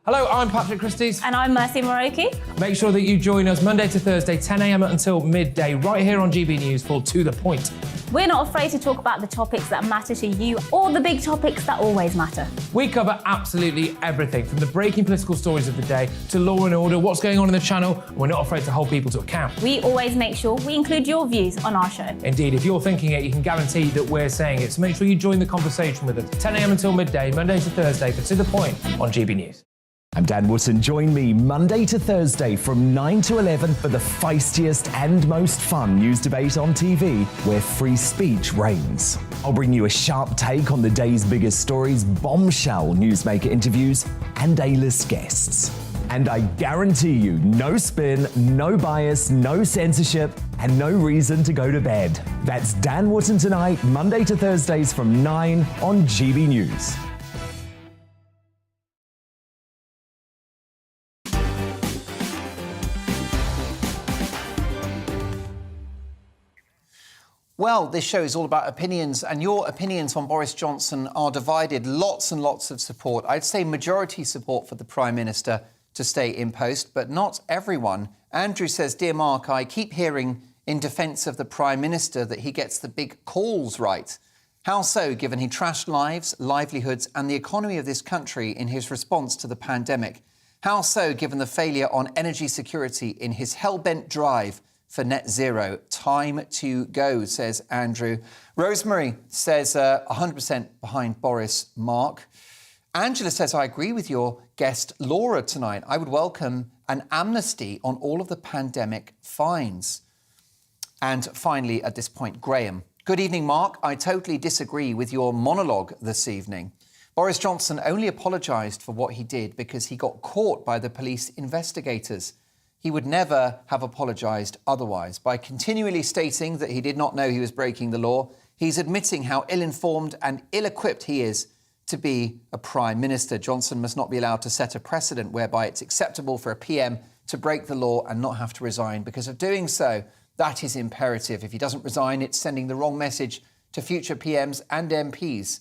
Hello, I'm Patrick Christie's. And I'm Mercy Moroki. Make sure that you join us Monday to Thursday, 10 a.m. until midday, right here on GB News for To The Point. We're not afraid to talk about the topics that matter to you or the big topics that always matter. We cover absolutely everything, from the breaking political stories of the day to law and order, what's going on in the channel, and we're not afraid to hold people to account. We always make sure we include your views on our show. Indeed, if you're thinking it, you can guarantee that we're saying it. So make sure you join the conversation with us, 10 a.m. until midday, Monday to Thursday, for To The Point on GB News. I'm Dan Wootton. Join me Monday to Thursday from 9 to 11 for the feistiest and most fun news debate on TV, where free speech reigns. I'll bring you a sharp take on the day's biggest stories, bombshell newsmaker interviews, and A-list guests. And I guarantee you, no spin, no bias, no censorship, and no reason to go to bed. That's Dan Wootton tonight, Monday to Thursdays from 9 on GB News. Well, this show is all about opinions, and your opinions on Boris Johnson are divided. Lots and lots of support. I'd say majority support for the Prime Minister to stay in post, but not everyone. Andrew says, "Dear Mark, I keep hearing in defence of the Prime Minister that he gets the big calls right. How so, given he trashed lives, livelihoods and the economy of this country in his response to the pandemic? How so, given the failure on energy security in his hell-bent drive for net zero? Time to go," says Andrew. Rosemary says 100% behind Boris, Mark. Angela says, "I agree with your guest Laura tonight. I would welcome an amnesty on all of the pandemic fines." And finally, at this point, Graham. "Good evening, Mark. I totally disagree with your monologue this evening. Boris Johnson only apologised for what he did because he got caught by the police investigators. He would never have apologised otherwise. By continually stating that he did not know he was breaking the law, he's admitting how ill-informed and ill-equipped he is to be a Prime Minister. Johnson must not be allowed to set a precedent whereby it's acceptable for a PM to break the law and not have to resign. Because of doing so, that is imperative. If he doesn't resign, it's sending the wrong message to future PMs and MPs.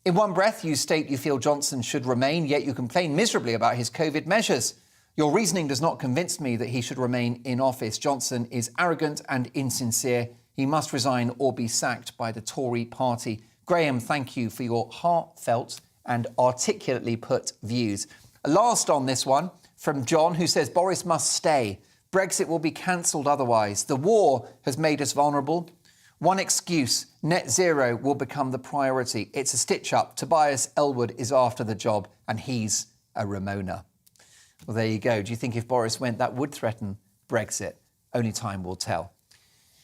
In one breath, you state you feel Johnson should remain, yet you complain miserably about his COVID measures. Your reasoning does not convince me that he should remain in office. Johnson is arrogant and insincere. He must resign or be sacked by the Tory party." Graham, thank you for your heartfelt and articulately put views. Last on this one, from John, who says, "Boris must stay. Brexit will be cancelled otherwise. The war has made us vulnerable. One excuse, net zero will become the priority. It's a stitch-up. Tobias Elwood is after the job, and he's a Ramona." Well, there you go. Do you think if Boris went, that would threaten Brexit? Only time will tell.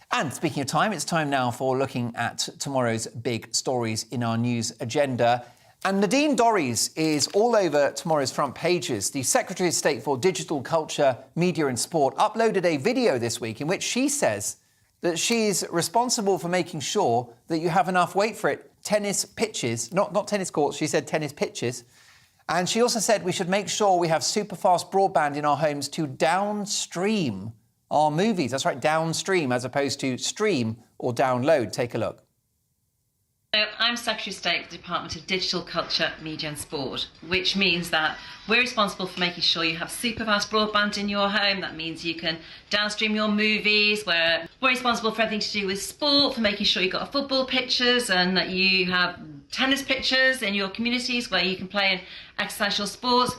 And speaking of time, it's time now for looking at tomorrow's big stories in our news agenda. And Nadine Dorries is all over tomorrow's front pages. The Secretary of State for Digital Culture, Media and Sport uploaded a video this week in which she says that she's responsible for making sure that you have enough, wait for it, tennis pitches, not tennis courts, she said tennis pitches. And she also said we should make sure we have super fast broadband in our homes to downstream our movies. That's right, downstream as opposed to stream or download. Take a look. So I'm Secretary of State for the Department of Digital Culture, Media and Sport, which means that we're responsible for making sure you have super fast broadband in your home. That means you can downstream your movies. We're responsible for everything to do with sport, for making sure you've got football pitches and that you have tennis pitches in your communities where you can play in exercise your sports.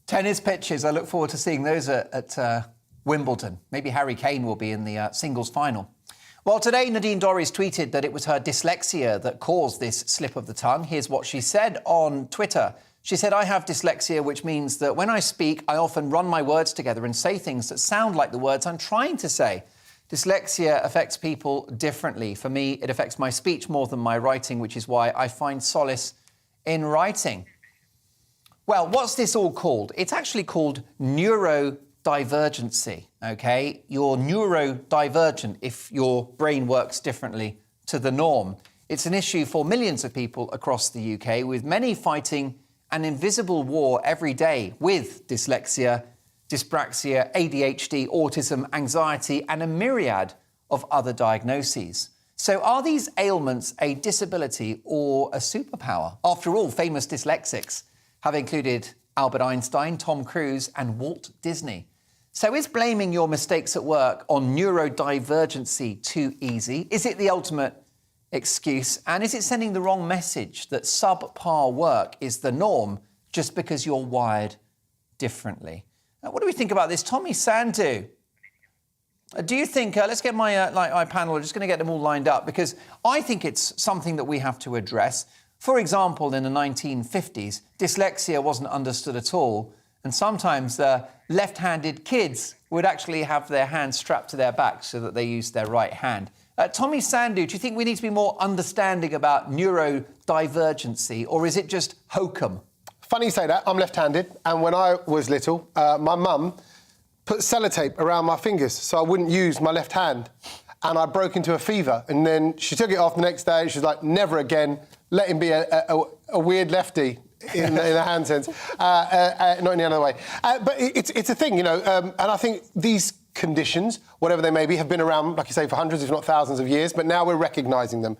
Tennis pitches, I look forward to seeing those at Wimbledon. Maybe Harry Kane will be in the singles final. Well, today Nadine Dorries tweeted that it was her dyslexia that caused this slip of the tongue. Here's what she said on Twitter. She said, "I have dyslexia, which means that when I speak, I often run my words together and say things that sound like the words I'm trying to say. Dyslexia affects people differently. For me, it affects my speech more than my writing, which is why I find solace in writing." Well, what's this all called? It's actually called neurodivergency, OK? You're neurodivergent if your brain works differently to the norm. It's an issue for millions of people across the UK, with many fighting an invisible war every day with dyslexia, dyspraxia, ADHD, autism, anxiety, and a myriad of other diagnoses. So are these ailments a disability or a superpower? After all, famous dyslexics have included Albert Einstein, Tom Cruise and Walt Disney. So is blaming your mistakes at work on neurodivergency too easy? Is it the ultimate excuse? And is it sending the wrong message that subpar work is the norm just because you're wired differently? What do we think about this? Tommy Sandu, do you think, let's get my panel, we're just going to get them all lined up, because I think it's something that we have to address. For example, in the 1950s, dyslexia wasn't understood at all, and sometimes left-handed kids would actually have their hands strapped to their back so that they used their right hand. Tommy Sandu, do you think we need to be more understanding about neurodivergency, or is it just hokum? Funny you say that. I'm left-handed, and when I was little, my mum put sellotape around my fingers so I wouldn't use my left hand, and I broke into a fever, and then she took it off the next day. She's like, never again, let him be a weird lefty in the hand sense, not in the other way. But it's a thing, you know, and I think these conditions, whatever they may be, have been around, like you say, for hundreds, if not thousands of years, but now we're recognising them.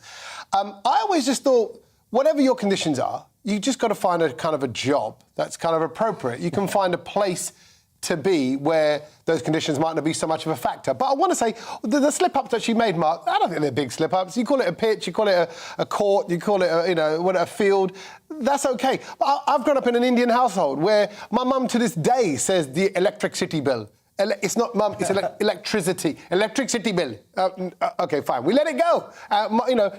I always just thought, whatever your conditions are, you just got to find a kind of a job that's kind of appropriate. You can find a place to be where those conditions might not be so much of a factor. But I want to say, the slip-ups that she made, Mark, I don't think they're big slip-ups. You call it a pitch, you call it a court, you call it a field. That's OK. I've grown up in an Indian household where my mum to this day says the electricity bill. It's not mum, it's electricity. Electricity bill. OK, fine. We let it go.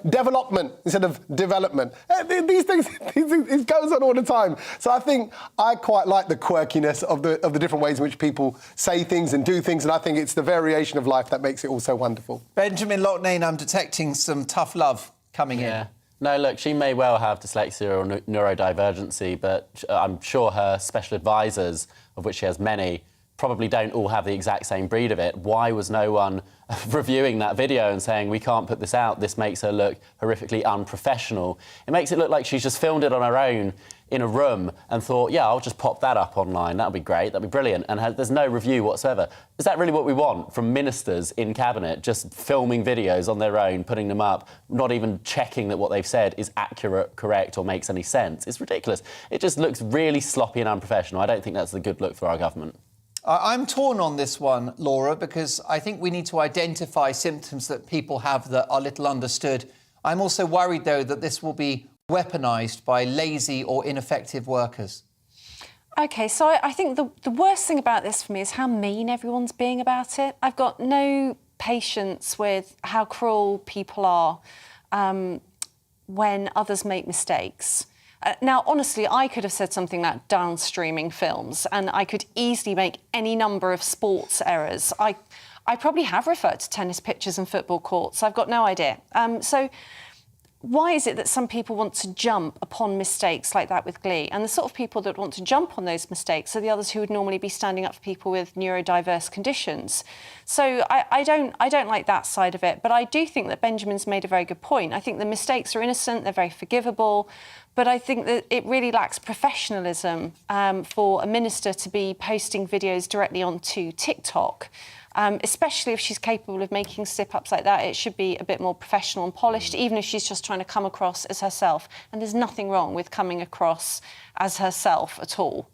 Development instead of development. These things, it goes on all the time. So I think I quite like the quirkiness of the different ways in which people say things and do things, and I think it's the variation of life that makes it all so wonderful. Benjamin Loughnane, I'm detecting some tough love coming in. No, look, she may well have dyslexia or neurodivergency, but I'm sure her special advisors, of which she has many, probably don't all have the exact same breed of it. Why was no one reviewing that video and saying, we can't put this out, this makes her look horrifically unprofessional? It makes it look like she's just filmed it on her own in a room and thought, yeah, I'll just pop that up online, that'll be great, that'll be brilliant, and there's no review whatsoever. Is that really what we want from ministers in Cabinet, just filming videos on their own, putting them up, not even checking that what they've said is accurate, correct, or makes any sense? It's ridiculous. It just looks really sloppy and unprofessional. I don't think that's a good look for our government. I'm torn on this one, Laura, because I think we need to identify symptoms that people have that are little understood. I'm also worried, though, that this will be weaponised by lazy or ineffective workers. OK, so I think the worst thing about this for me is how mean everyone's being about it. I've got no patience with how cruel people are when others make mistakes. Now, honestly, I could have said something like downstreaming films, and I could easily make any number of sports errors. I probably have referred to tennis pitches and football courts. I've got no idea. So why is it that some people want to jump upon mistakes like that with glee? And the sort of people that want to jump on those mistakes are the others who would normally be standing up for people with neurodiverse conditions. So I don't like that side of it. But I do think that Benjamin's made a very good point. I think the mistakes are innocent, they're very forgivable. But I think that it really lacks professionalism for a minister to be posting videos directly onto TikTok. Especially if she's capable of making slip-ups like that. It should be a bit more professional and polished, even if she's just trying to come across as herself. And there's nothing wrong with coming across as herself at all.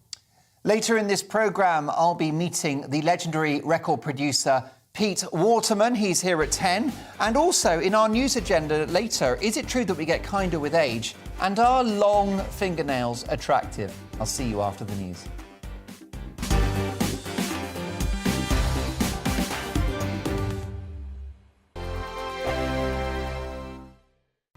Later in this programme, I'll be meeting the legendary record producer Pete Waterman. He's here at 10. And also, in our news agenda later, is it true that we get kinder with age? And are long fingernails attractive? I'll see you after the news.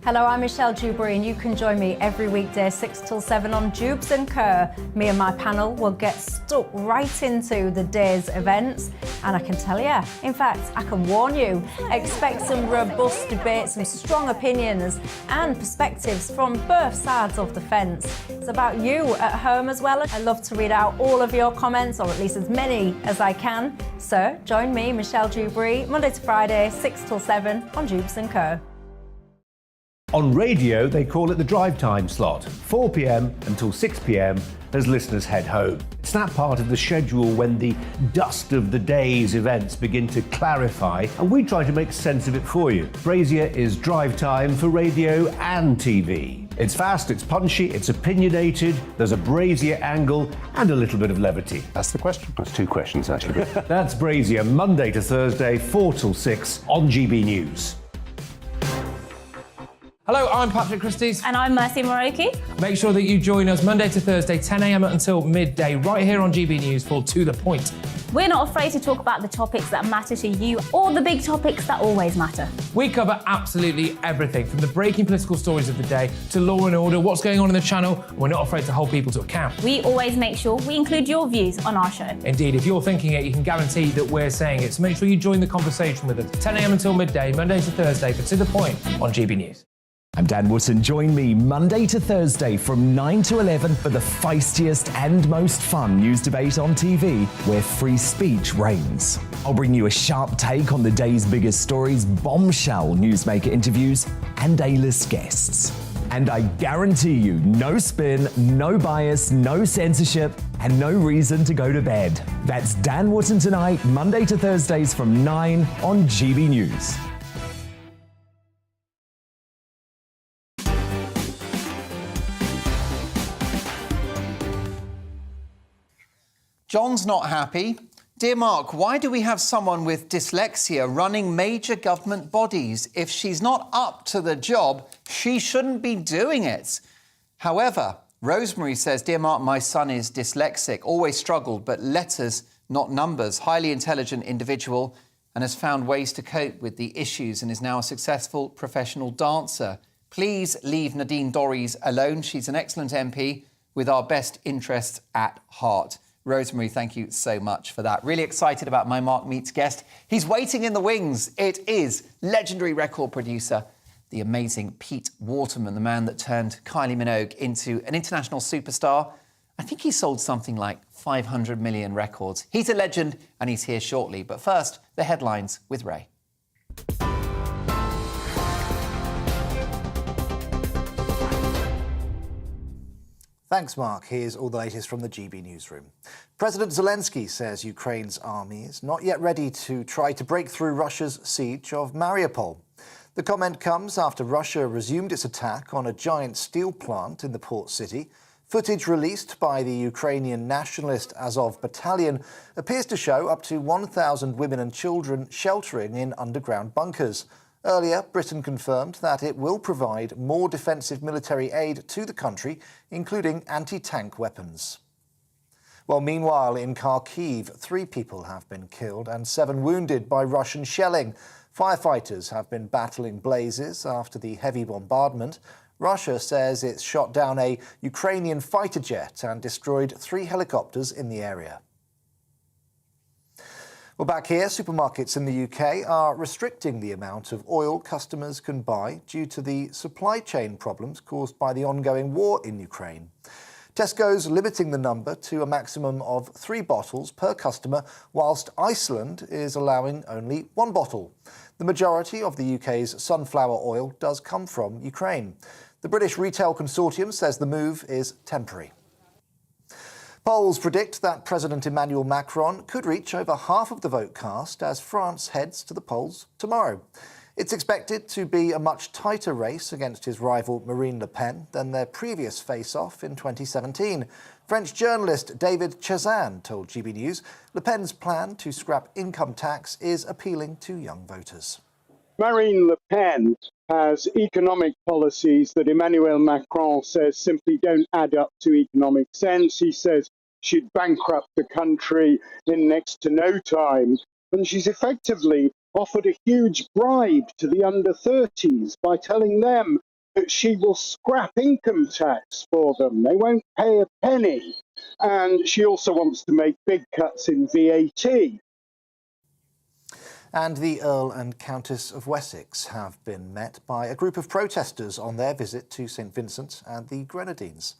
Hello, I'm Michelle Dewberry, and you can join me every weekday 6 till 7 on Jubes and Kerr. Me and my panel will get stuck right into the day's events, and I can tell you, in fact, I can warn you, expect some robust debates, some strong opinions and perspectives from both sides of the fence. It's about you at home as well. I love to read out all of your comments, or at least as many as I can. So join me, Michelle Dewberry, Monday to Friday, 6 till 7 on Jubes and Kerr. On radio, they call it the drive time slot, 4 p.m. until 6 p.m. as listeners head home. It's that part of the schedule when the dust of the day's events begin to clarify, and we try to make sense of it for you. Brazier is drive time for radio and TV. It's fast, it's punchy, it's opinionated, there's a Brazier angle and a little bit of levity. That's the question. That's two questions, actually. That's Brazier, Monday to Thursday, 4 till 6 on GB News. Hello, I'm Patrick Christie's. And I'm Mercy Moroki. Make sure that you join us Monday to Thursday, 10 a.m. until midday, right here on GB News for To The Point. We're not afraid to talk about the topics that matter to you or the big topics that always matter. We cover absolutely everything, from the breaking political stories of the day to law and order, what's going on in the channel. We're not afraid to hold people to account. We always make sure we include your views on our show. Indeed, if you're thinking it, you can guarantee that we're saying it. So make sure you join the conversation with us, 10 a.m. until midday, Monday to Thursday, for To The Point on GB News. I'm Dan Wootton. Join me Monday to Thursday from 9 to 11 for the feistiest and most fun news debate on TV, where free speech reigns. I'll bring you a sharp take on the day's biggest stories, bombshell newsmaker interviews, and A-list guests. And I guarantee you, no spin, no bias, no censorship, and no reason to go to bed. That's Dan Wootton tonight, Monday to Thursdays from 9 on GB News. John's not happy. Dear Mark, why do we have someone with dyslexia running major government bodies? If she's not up to the job, she shouldn't be doing it. However, Rosemary says, Dear Mark, my son is dyslexic, always struggled, but letters, not numbers. Highly intelligent individual and has found ways to cope with the issues and is now a successful professional dancer. Please leave Nadine Dorries alone. She's an excellent MP with our best interests at heart. Rosemary, thank you so much for that. Really excited about my Mark Meets guest. He's waiting in the wings. It is legendary record producer, the amazing Pete Waterman, the man that turned Kylie Minogue into an international superstar. I think he sold something like 500 million records. He's a legend and he's here shortly. But first, the headlines with Ray. Thanks, Mark. Here's all the latest from the GB newsroom. President Zelensky says Ukraine's army is not yet ready to try to break through Russia's siege of Mariupol. The comment comes after Russia resumed its attack on a giant steel plant in the port city. Footage released by the Ukrainian nationalist Azov battalion appears to show up to 1,000 women and children sheltering in underground bunkers. Earlier, Britain confirmed that it will provide more defensive military aid to the country, including anti-tank weapons. Well, meanwhile, in Kharkiv, 3 people have been killed and 7 wounded by Russian shelling. Firefighters have been battling blazes after the heavy bombardment. Russia says it's shot down a Ukrainian fighter jet and destroyed 3 helicopters in the area. Well, back here, supermarkets in the UK are restricting the amount of oil customers can buy due to the supply chain problems caused by the ongoing war in Ukraine. Tesco's limiting the number to a maximum of 3 bottles per customer, whilst Iceland is allowing only 1 bottle. The majority of the UK's sunflower oil does come from Ukraine. The British Retail Consortium says the move is temporary. Polls predict that President Emmanuel Macron could reach over half of the vote cast as France heads to the polls tomorrow. It's expected to be a much tighter race against his rival Marine Le Pen than their previous face-off in 2017. French journalist David Chazan told GB News Le Pen's plan to scrap income tax is appealing to young voters. Marine Le Pen has economic policies that Emmanuel Macron says simply don't add up to economic sense. He says she'd bankrupt the country in next to no time. And she's effectively offered a huge bribe to the under 30s by telling them that she will scrap income tax for them. They won't pay a penny. And she also wants to make big cuts in VAT. And the Earl and Countess of Wessex have been met by a group of protesters on their visit to St Vincent and the Grenadines.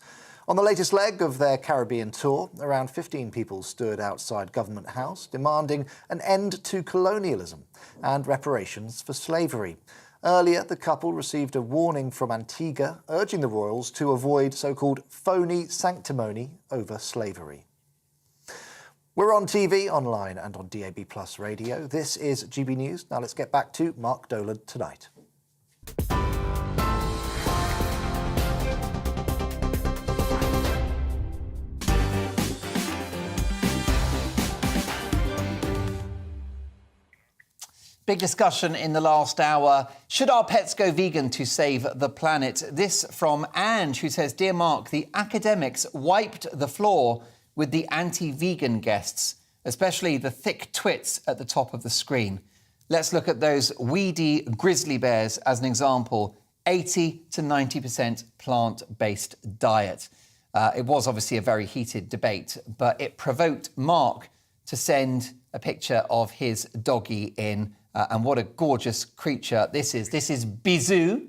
On the latest leg of their Caribbean tour, around 15 people stood outside Government House demanding an end to colonialism and reparations for slavery. Earlier, the couple received a warning from Antigua urging the royals to avoid so-called phony sanctimony over slavery. We're on TV, online and on DAB+ radio. This is GB News. Now let's get back to Mark Dolan tonight. Big discussion in the last hour. Should our pets go vegan to save the planet? This from Ange, who says, "Dear Mark, the academics wiped the floor with the anti-vegan guests, especially the thick twits at the top of the screen. Let's look at those weedy grizzly bears as an example. 80 to 90% plant-based diet." It was obviously a very heated debate, but it provoked Mark to send a picture of his doggy in. And what a gorgeous creature this is. This is Bisou,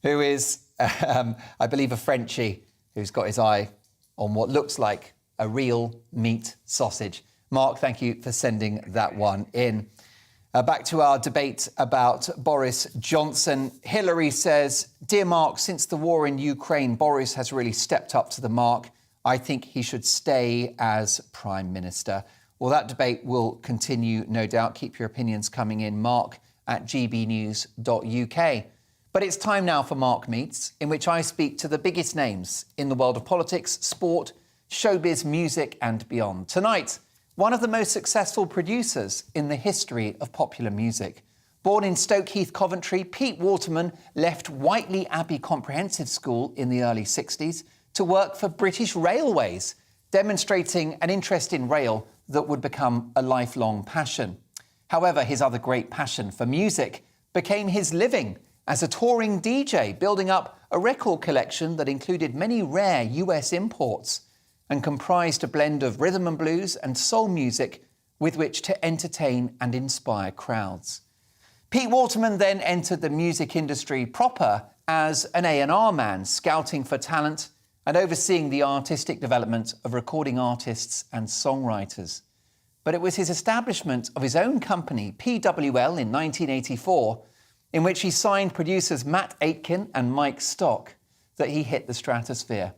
who is, I believe, a Frenchie who's got his eye on what looks like a real meat sausage. Mark, thank you for sending that one in. Back to our debate about Boris Johnson. Hillary says, "Dear Mark, since the war in Ukraine, Boris has really stepped up to the mark. I think he should stay as Prime Minister." Well, that debate will continue, no doubt. Keep your opinions coming in, mark@gbnews.uk. But it's time now for Mark Meets, in which I speak to the biggest names in the world of politics, sport, showbiz, music and beyond. Tonight, one of the most successful producers in the history of popular music. Born in Stoke Heath, Coventry, Pete Waterman left Whiteley Abbey Comprehensive School in the early 60s to work for British Railways, demonstrating an interest in rail that would become a lifelong passion. However, his other great passion for music became his living as a touring DJ, building up a record collection that included many rare US imports and comprised a blend of rhythm and blues and soul music with which to entertain and inspire crowds. Pete Waterman then entered the music industry proper as an A&R man, scouting for talent and overseeing the artistic development of recording artists and songwriters. But it was his establishment of his own company, PWL, in 1984, in which he signed producers Matt Aitken and Mike Stock, that he hit the stratosphere.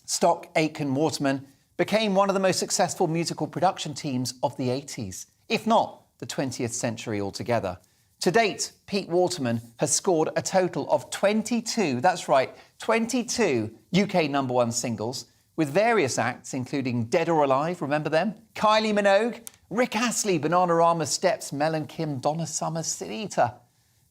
Stock, Aitken, Waterman became one of the most successful musical production teams of the 80s, if not the 20th century altogether. To date, Pete Waterman has scored a total of 22, that's right, 22 UK #1 singles with various acts, including Dead or Alive, remember them? Kylie Minogue, Rick Astley, Bananarama, Steps, Mel and Kim, Donna Summer, Sinita,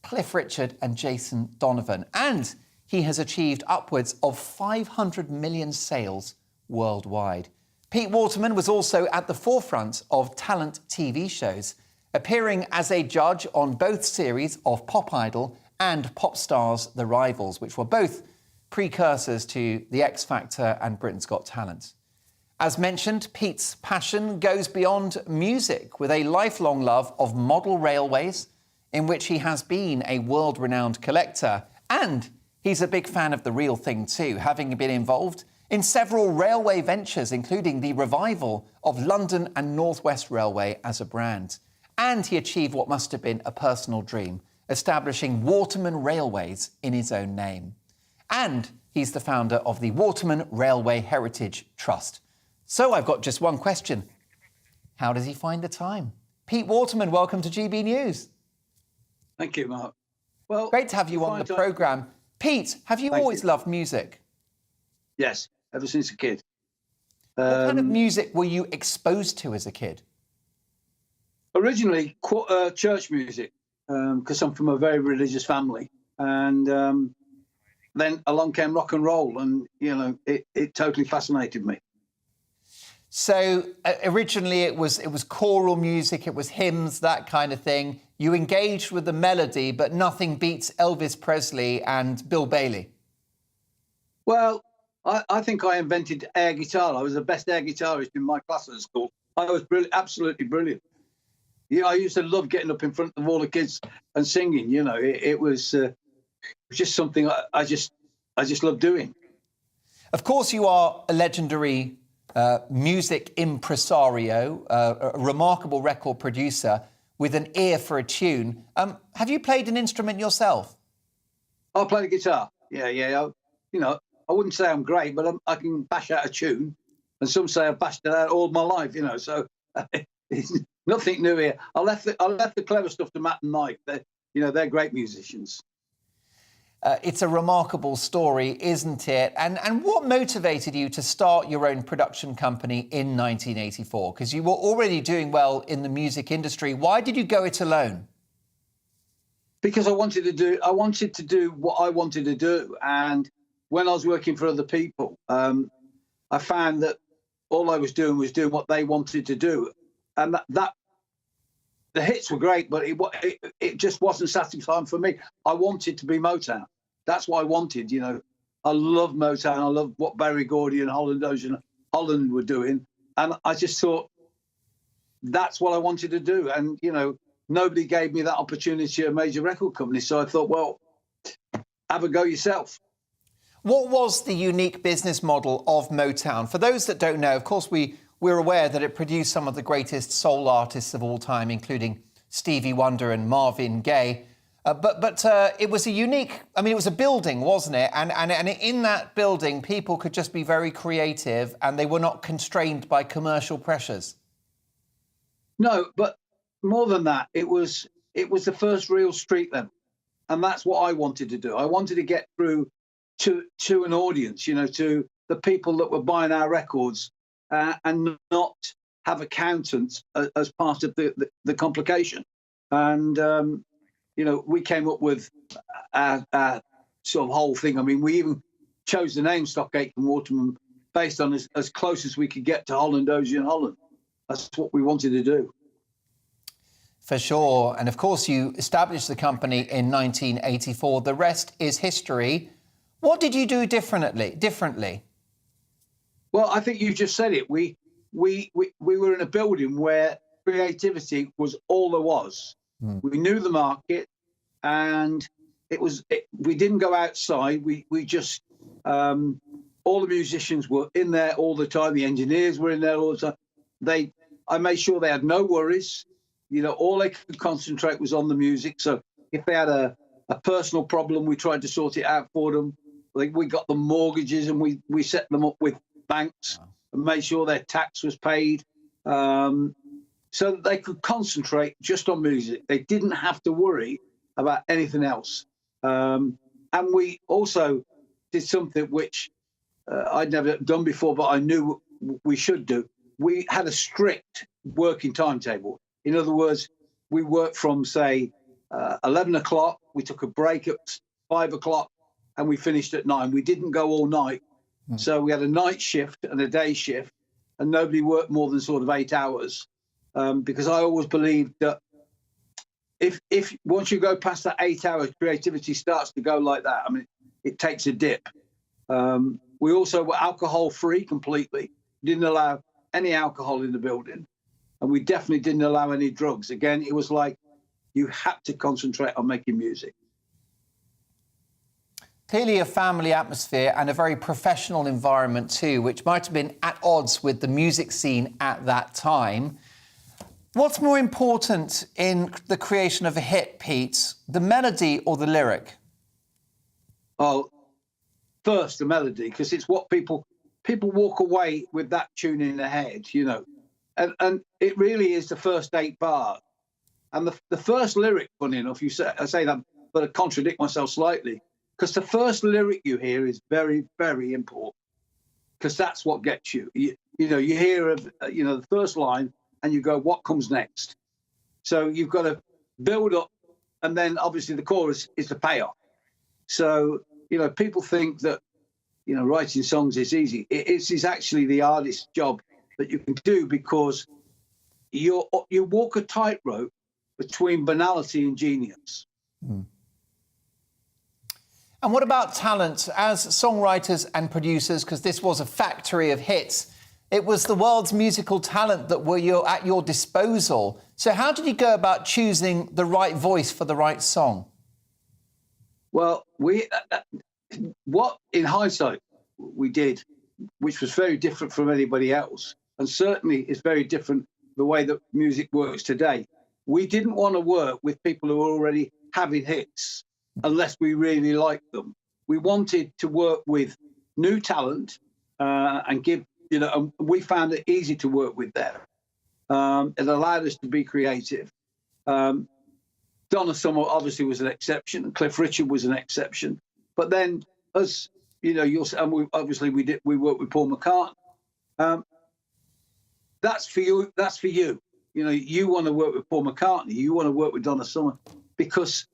Cliff Richard and Jason Donovan. And he has achieved upwards of 500 million sales worldwide. Pete Waterman was also at the forefront of talent TV shows, appearing as a judge on both series of Pop Idol and Pop Stars The Rivals, which were both precursors to The X Factor and Britain's Got Talent. As mentioned, Pete's passion goes beyond music, with a lifelong love of model railways, in which he has been a world-renowned collector. And he's a big fan of the real thing too, having been involved in several railway ventures, including the revival of London and North West Railway as a brand. And he achieved what must have been a personal dream, establishing Waterman Railways in his own name. And he's the founder of the Waterman Railway Heritage Trust. So I've got just one question. How does he find the time? Pete Waterman, welcome to GB News. Thank you, Mark. Well, great to have you on the programme. Pete, have you always loved music? Yes, ever since a kid. What kind of music were you exposed to as a kid? Originally, church music, because I'm from a very religious family. And then along came rock and roll, and, you know, it totally fascinated me. So originally it was choral music, it was hymns, that kind of thing. You engaged with the melody, but nothing beats Elvis Presley and Bill Bailey. Well, I think I invented air guitar. I was the best air guitarist in my class at school. I was absolutely brilliant. Yeah, I used to love getting up in front of all the kids and singing. You know, it was just something I just loved doing. Of course, you are a legendary music impresario, a remarkable record producer. with an ear for a tune. Have you played an instrument yourself? I play the guitar. Yeah. I wouldn't say I'm great, but I can bash out a tune. And some say I've bashed it out all my life, so it's nothing new here. I left the clever stuff to Matt and Mike. They're great musicians. It's a remarkable story, isn't it? And what motivated you to start your own production company in 1984? Because you were already doing well in the music industry. Why did you go it alone? Because I wanted to do what I wanted to do. And when I was working for other people, I found that all I was doing what they wanted to do. And that the hits were great, but it just wasn't satisfying for me. I wanted to be Motown. That's what I wanted, I love Motown. I love what Barry Gordy and Holland were doing. And I just thought that's what I wanted to do. And, nobody gave me that opportunity at a major record company. So I thought, well, have a go yourself. What was the unique business model of Motown? For those that don't know, of course, we're aware that it produced some of the greatest soul artists of all time, including Stevie Wonder and Marvin Gaye. But it was a unique... it was a building, wasn't it? And in that building, people could just be very creative and they were not constrained by commercial pressures. No, but more than that, it was the first real street level. And that's what I wanted to do. I wanted to get through to an audience, to the people that were buying our records and not have accountants as part of the complication. And, we came up with our sort of whole thing. We even chose the name Stockgate and Waterman based on as close as we could get to Holland, Dozier and Holland. That's what we wanted to do. For sure. And of course, you established the company in 1984. The rest is history. What did you do differently? Well, I think you just said it. We were in a building where creativity was all there was. We knew the market, and we didn't go outside. We just all the musicians were in there all the time. The engineers were in there all the time. I made sure they had no worries. All they could concentrate was on the music. So if they had a personal problem, we tried to sort it out for them. We got them mortgages, and we set them up with banks and made sure their tax was paid, so that they could concentrate just on music. They didn't have to worry about anything else. And we also did something which I'd never done before, but I knew we should do. We had a strict working timetable. In other words, we worked from, say, 11 o'clock. We took a break at 5 o'clock, and we finished at 9. We didn't go all night. So we had a night shift and a day shift, and nobody worked more than sort of 8 hours. Because I always believed that if once you go past that 8 hours, creativity starts to go like that. It takes a dip. We also were alcohol free completely. Didn't allow any alcohol in the building, and we definitely didn't allow any drugs. Again, it was like you had to concentrate on making music. Clearly a family atmosphere and a very professional environment too, which might have been at odds with the music scene at that time. What's more important in the creation of a hit, Pete, the melody or the lyric? Oh, first the melody, because it's what people walk away with that tune in their head, and it really is the first 8 bars. And the first lyric, funny enough, I say that, but I contradict myself slightly, because the first lyric you hear is very, very important, because that's what gets you. You hear the first line, and you go, what comes next? So you've got to build up, and then obviously the chorus is the payoff. So, people think that, writing songs is easy. It is actually the hardest job that you can do, because you walk a tightrope between banality and genius. And what about talent? As songwriters and producers, because this was a factory of hits, it was the world's musical talent that were at your disposal. So how did you go about choosing the right voice for the right song? Well, what in hindsight we did, which was very different from anybody else, and certainly is very different the way that music works today, we didn't want to work with people who were already having hits unless we really liked them. We wanted to work with new talent and give, and we found it easy to work with them. It allowed us to be creative. Donna Summer obviously was an exception. Cliff Richard was an exception. But then, as you know, we worked with Paul McCartney. That's for you. That's for you. You want to work with Paul McCartney. You want to work with Donna Summer because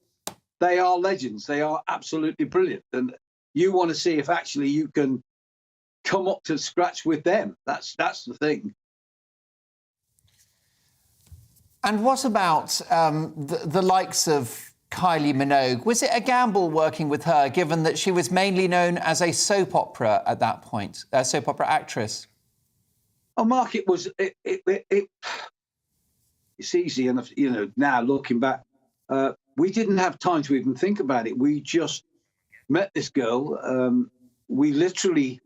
they are legends. They are absolutely brilliant, and you want to see if actually you can come up to scratch with them. That's the thing. And what about the likes of Kylie Minogue? Was it a gamble working with her, given that she was mainly known as a soap opera at that point, a soap opera actress? Oh, Mark, it was. It's easy enough, now looking back. We didn't have time to even think about it. We just met this girl. We literally,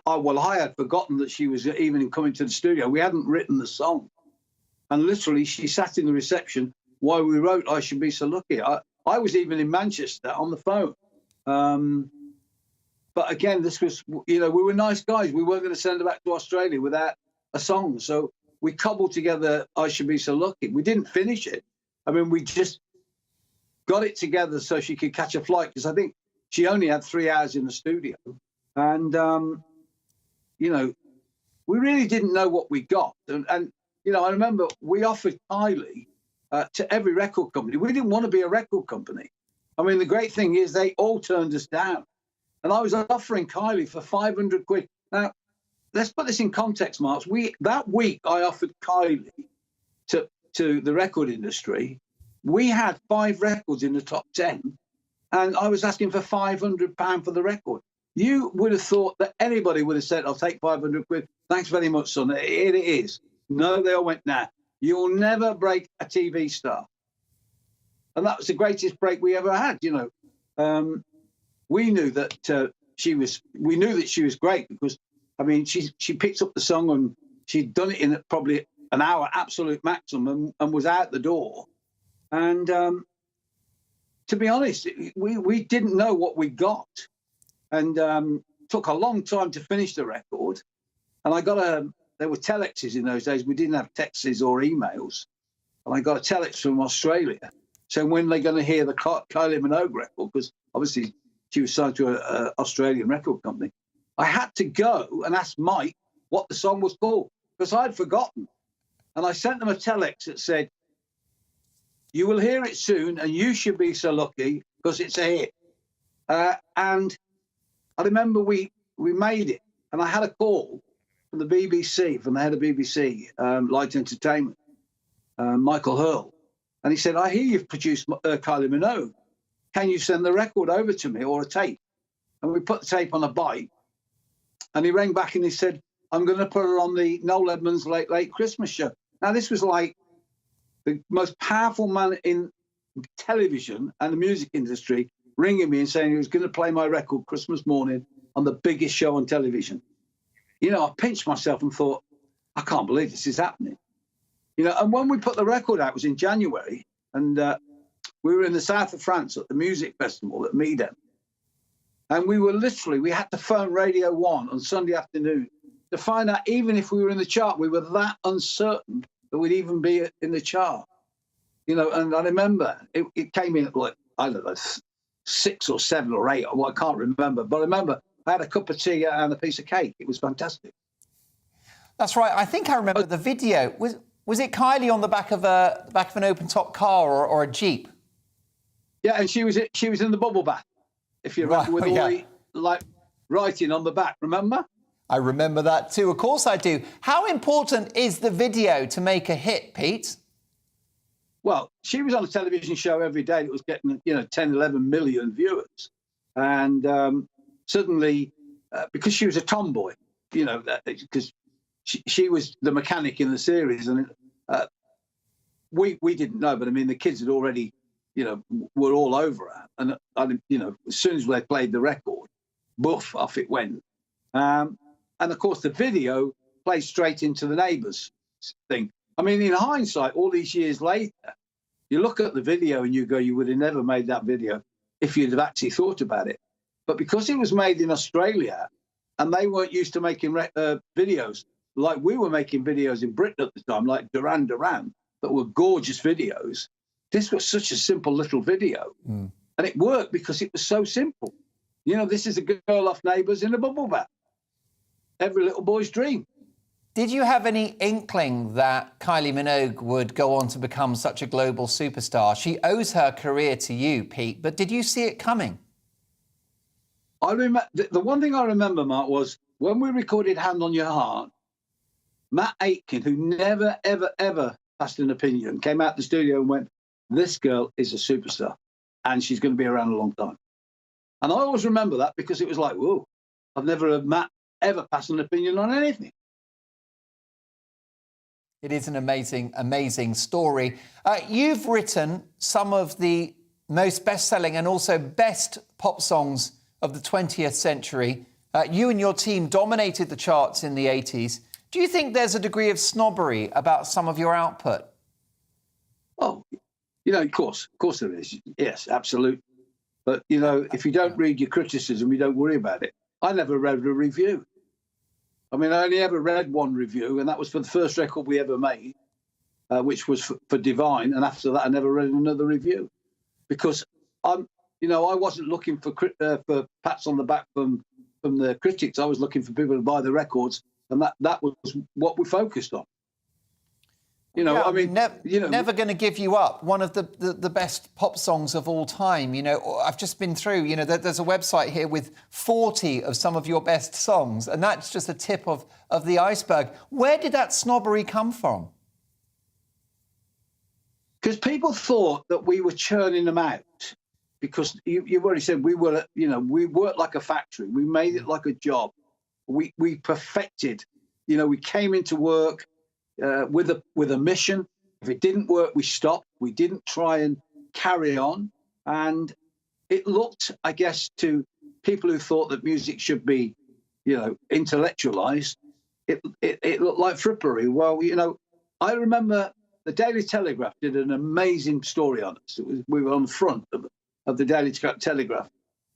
I had forgotten that she was even coming to the studio. We hadn't written the song. And literally, she sat in the reception while we wrote I Should Be So Lucky. I was even in Manchester on the phone. But again, this was, we were nice guys. We weren't going to send her back to Australia without a song. So we cobbled together I Should Be So Lucky. We didn't finish it. I mean, we just got it together so she could catch a flight, because I think she only had 3 hours in the studio. And, we really didn't know what we got. And I remember we offered Kylie to every record company. We didn't want to be a record company. I mean, the great thing is they all turned us down. And I was offering Kylie for 500 quid. Now, let's put this in context, Mark. That week I offered Kylie to the record industry. We had 5 records in the top 10, and I was asking for £500 for the record. You would have thought that anybody would have said, I'll take 500 quid. Thanks very much, son. Here it is. No, they all went, nah, you'll never break a TV star. And that was the greatest break we ever had, We knew that she was great because, I mean, she picked up the song and she'd done it in probably an hour, absolute maximum, and was out the door. And to be honest, we didn't know what we got. And took a long time to finish the record. And I got there were telexes in those days. We didn't have texts or emails. And I got a telex from Australia. So when they're going to hear the Kylie Minogue record, because obviously she was signed to an Australian record company, I had to go and ask Mike what the song was called, because I'd forgotten. And I sent them a telex that said, you will hear it soon, and you should be so lucky because it's a hit. And I remember we made it, and I had a call from the BBC, from the head of BBC, Light Entertainment, Michael Hurl. And he said, I hear you've produced Kylie Minogue. Can you send the record over to me, or a tape? And we put the tape on a bike. And he rang back and he said, I'm going to put her on the Noel Edmonds Late Late Christmas show. Now, this was like the most powerful man in television and the music industry ringing me and saying he was going to play my record Christmas morning on the biggest show on television. I pinched myself and thought, I can't believe this is happening. And when we put the record out, it was in January, and we were in the south of France at the music festival at Midem. And we had to phone Radio 1 on Sunday afternoon to find out even if we were in the chart. We were that uncertain that we'd even be in the chart. And I remember it came in at like, I don't know, 6 or 7 or 8, I can't remember. But I remember I had a cup of tea and a piece of cake. It was fantastic. That's right. I think I remember the video. Was it Kylie on the back of an open-top car or a Jeep? Yeah, and she was in the bubble bath, if you remember, with all the writing on the back. Remember? I remember that too. Of course I do. How important is the video to make a hit, Pete? Well, she was on a television show every day that was getting 10, 11 million viewers, and suddenly, because she was a tomboy, because she was the mechanic in the series, and we didn't know, but I mean the kids had already, were all over her, and as soon as they played the record, boof, off it went, and of course the video played straight into the Neighbours thing. I mean, in hindsight, all these years later, you look at the video and you go, you would have never made that video if you'd have actually thought about it. But because it was made in Australia and they weren't used to making videos like we were making videos in Britain at the time, like Duran Duran, that were gorgeous videos, this was such a simple little video. And it worked because it was so simple. You know, this is a girl off Neighbours in a bubble bath. Every little boy's dream. Did you have any inkling that Kylie Minogue would go on to become such a global superstar? She owes her career to you, Pete, but did you see it coming? I remember the one thing I remember, Mark, was when we recorded Hand on Your Heart, Matt Aitken, who never, ever, ever passed an opinion, came out the studio and went, this girl is a superstar and she's going to be around a long time. And I always remember that because it was like, whoa, I've never heard Matt ever pass an opinion on anything. It is an amazing, amazing story. You've written some of the most best-selling and also best pop songs of the 20th century. You and your team dominated the charts in the 80s. Do you think there's a degree of snobbery about some of your output? Oh, you know, of course there is. Yes, absolutely. But, you know, if you don't read your criticism, you don't worry about it. I never read a review. I mean, I only ever read one review, and that was for the first record we ever made, which was for Divine. And after that, I never read another review because I wasn't looking for pats on the back from the critics. I was looking for people to buy the records, and that was what we focused on. You know, yeah, I mean, Never Gonna Give You Up, one of the best pop songs of all time. You know, I've just been through, you know, there's a website here with 40 of some of your best songs, and that's just a tip of the iceberg. Where did that snobbery come from? Because people thought that we were churning them out. Because you've already said we worked like a factory. We made it like a job. We perfected. You know, we came into work with a mission. If it didn't work, we stopped. We didn't try and carry on. And it looked, I guess, to people who thought that music should be, you know, intellectualized, it looked like frippery. Well, you know, I remember the Daily Telegraph did an amazing story on us. We were on the front of the Daily Telegraph,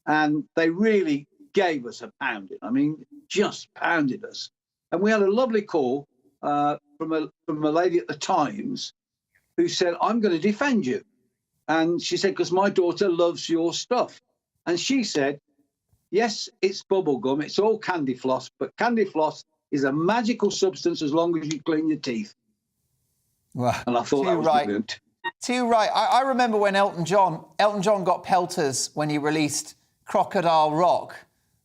and they really gave us a pounding. I mean, just pounded us. And we had a lovely call from a lady at the Times who said, I'm going to defend you. And she said, because my daughter loves your stuff. And she said, yes, it's bubblegum, it's all candy floss, but candy floss is a magical substance as long as you clean your teeth. Well, and I thought that was brilliant. Too right. I remember when Elton John got pelters when he released Crocodile Rock,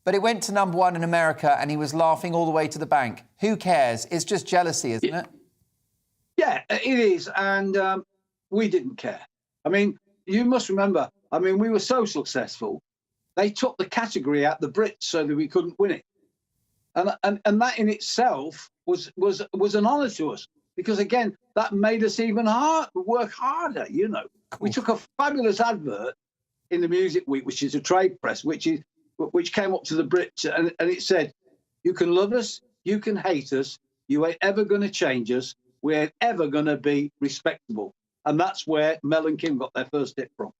but it went to #1 in America and he was laughing all the way to the bank. Who cares? It's just jealousy, isn't it? Yeah, it is. And we didn't care. I mean, you must remember, I mean, we were so successful, they took the category out the Brits so that we couldn't win it. And that in itself was an honour to us. Because, again, that made us even work harder, you know. Cool. We took a fabulous advert in the Music Week, which is a trade press, which came up to the Brits, and it said, you can love us, you can hate us, you ain't ever going to change us, we ain't ever going to be respectable. And that's where Mel and Kim got their first hit from.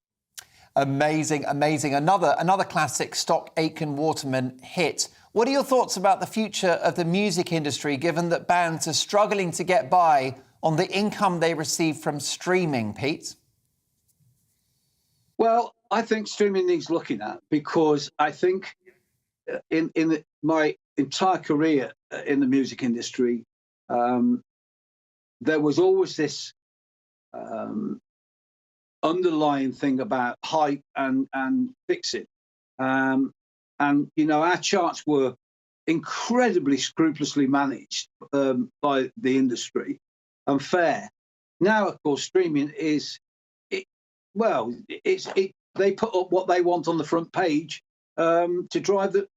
Amazing, amazing. Another classic Stock Aitken Waterman hit. What are your thoughts about the future of the music industry, given that bands are struggling to get by on the income they receive from streaming, Pete? Well, I think streaming needs looking at, because I think in my entire career in the music industry, there was always this underlying thing about hype and fixing. And, you know, our charts were incredibly scrupulously managed by the industry and fair. Now, of course, streaming they put up what they want on the front page to drive the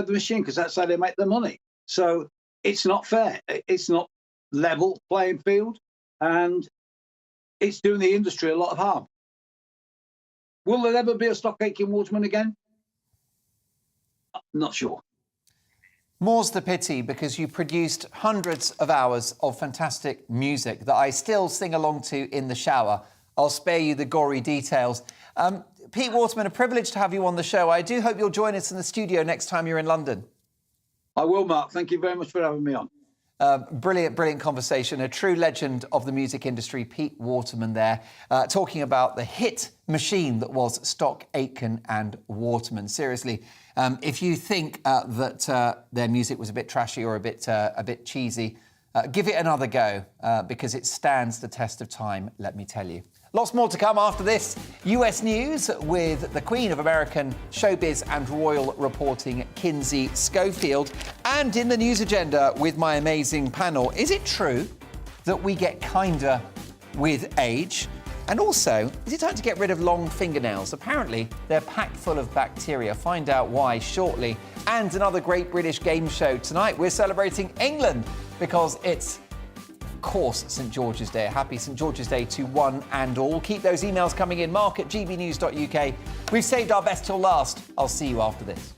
machine, because that's how they make their money. So it's not fair. It's not level playing field, and it's doing the industry a lot of harm. Will there ever be a Stock Aitken Waterman again? Not sure. More's the pity, because you produced hundreds of hours of fantastic music that I still sing along to in the shower. I'll spare you the gory details. Pete Waterman, a privilege to have you on the show. I do hope you'll join us in the studio next time you're in London. I will, Mark. Thank you very much for having me on. Brilliant conversation. A true legend of the music industry, Pete Waterman there, talking about the hit machine that was Stock Aitken and Waterman. Seriously, if you think that their music was a bit trashy or a bit cheesy, give it another go, because it stands the test of time, let me tell you. Lots more to come after this. US News with the Queen of American Showbiz and Royal Reporting, Kinsey Schofield. And in the news agenda with my amazing panel, is it true that we get kinder with age? And also, is it time to get rid of long fingernails? Apparently, they're packed full of bacteria. Find out why shortly. And another great British game show tonight. We're celebrating England because it's, of course, St George's Day. Happy St George's Day to one and all. Keep those emails coming in. mark@gbnews.uk. We've saved our best till last. I'll see you after this.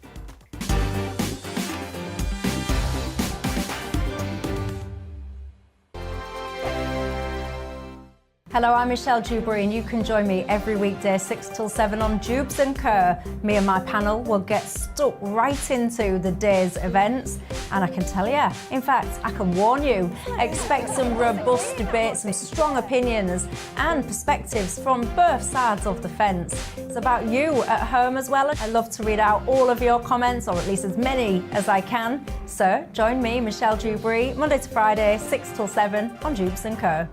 Hello, I'm Michelle Dewberry, and you can join me every weekday 6 till 7 on Jubes and Kerr. Me and my panel will get stuck right into the day's events, and I can tell you, in fact, I can warn you, expect some robust debate, some strong opinions and perspectives from both sides of the fence. It's about you at home as well. I love to read out all of your comments, or at least as many as I can. So join me, Michelle Dewberry, Monday to Friday, 6 till 7 on Jubes and Kerr.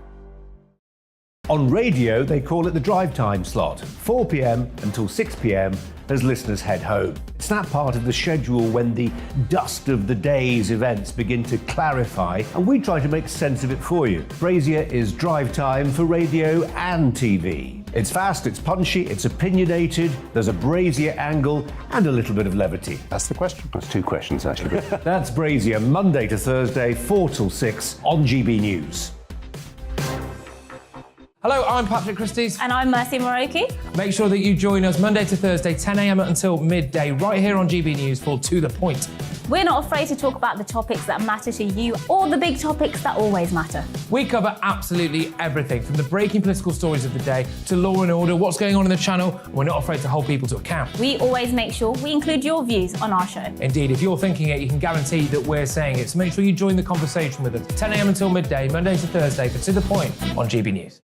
On radio, they call it the drive time slot, 4 p.m. until 6 p.m. as listeners head home. It's that part of the schedule when the dust of the day's events begin to clarify, and we try to make sense of it for you. Brazier is drive time for radio and TV. It's fast, it's punchy, it's opinionated, there's a Brazier angle and a little bit of levity. That's the question. That's two questions, actually. That's Brazier, Monday to Thursday, 4 till 6 on GB News. Hello, I'm Patrick Christie's. And I'm Mercy Moroki. Make sure that you join us Monday to Thursday, 10 a.m. until midday, right here on GB News for To The Point. We're not afraid to talk about the topics that matter to you or the big topics that always matter. We cover absolutely everything, from the breaking political stories of the day to law and order, what's going on in the channel. We're not afraid to hold people to account. We always make sure we include your views on our show. Indeed, if you're thinking it, you can guarantee that we're saying it. So make sure you join the conversation with us, 10 a.m. until midday, Monday to Thursday, for To The Point on GB News.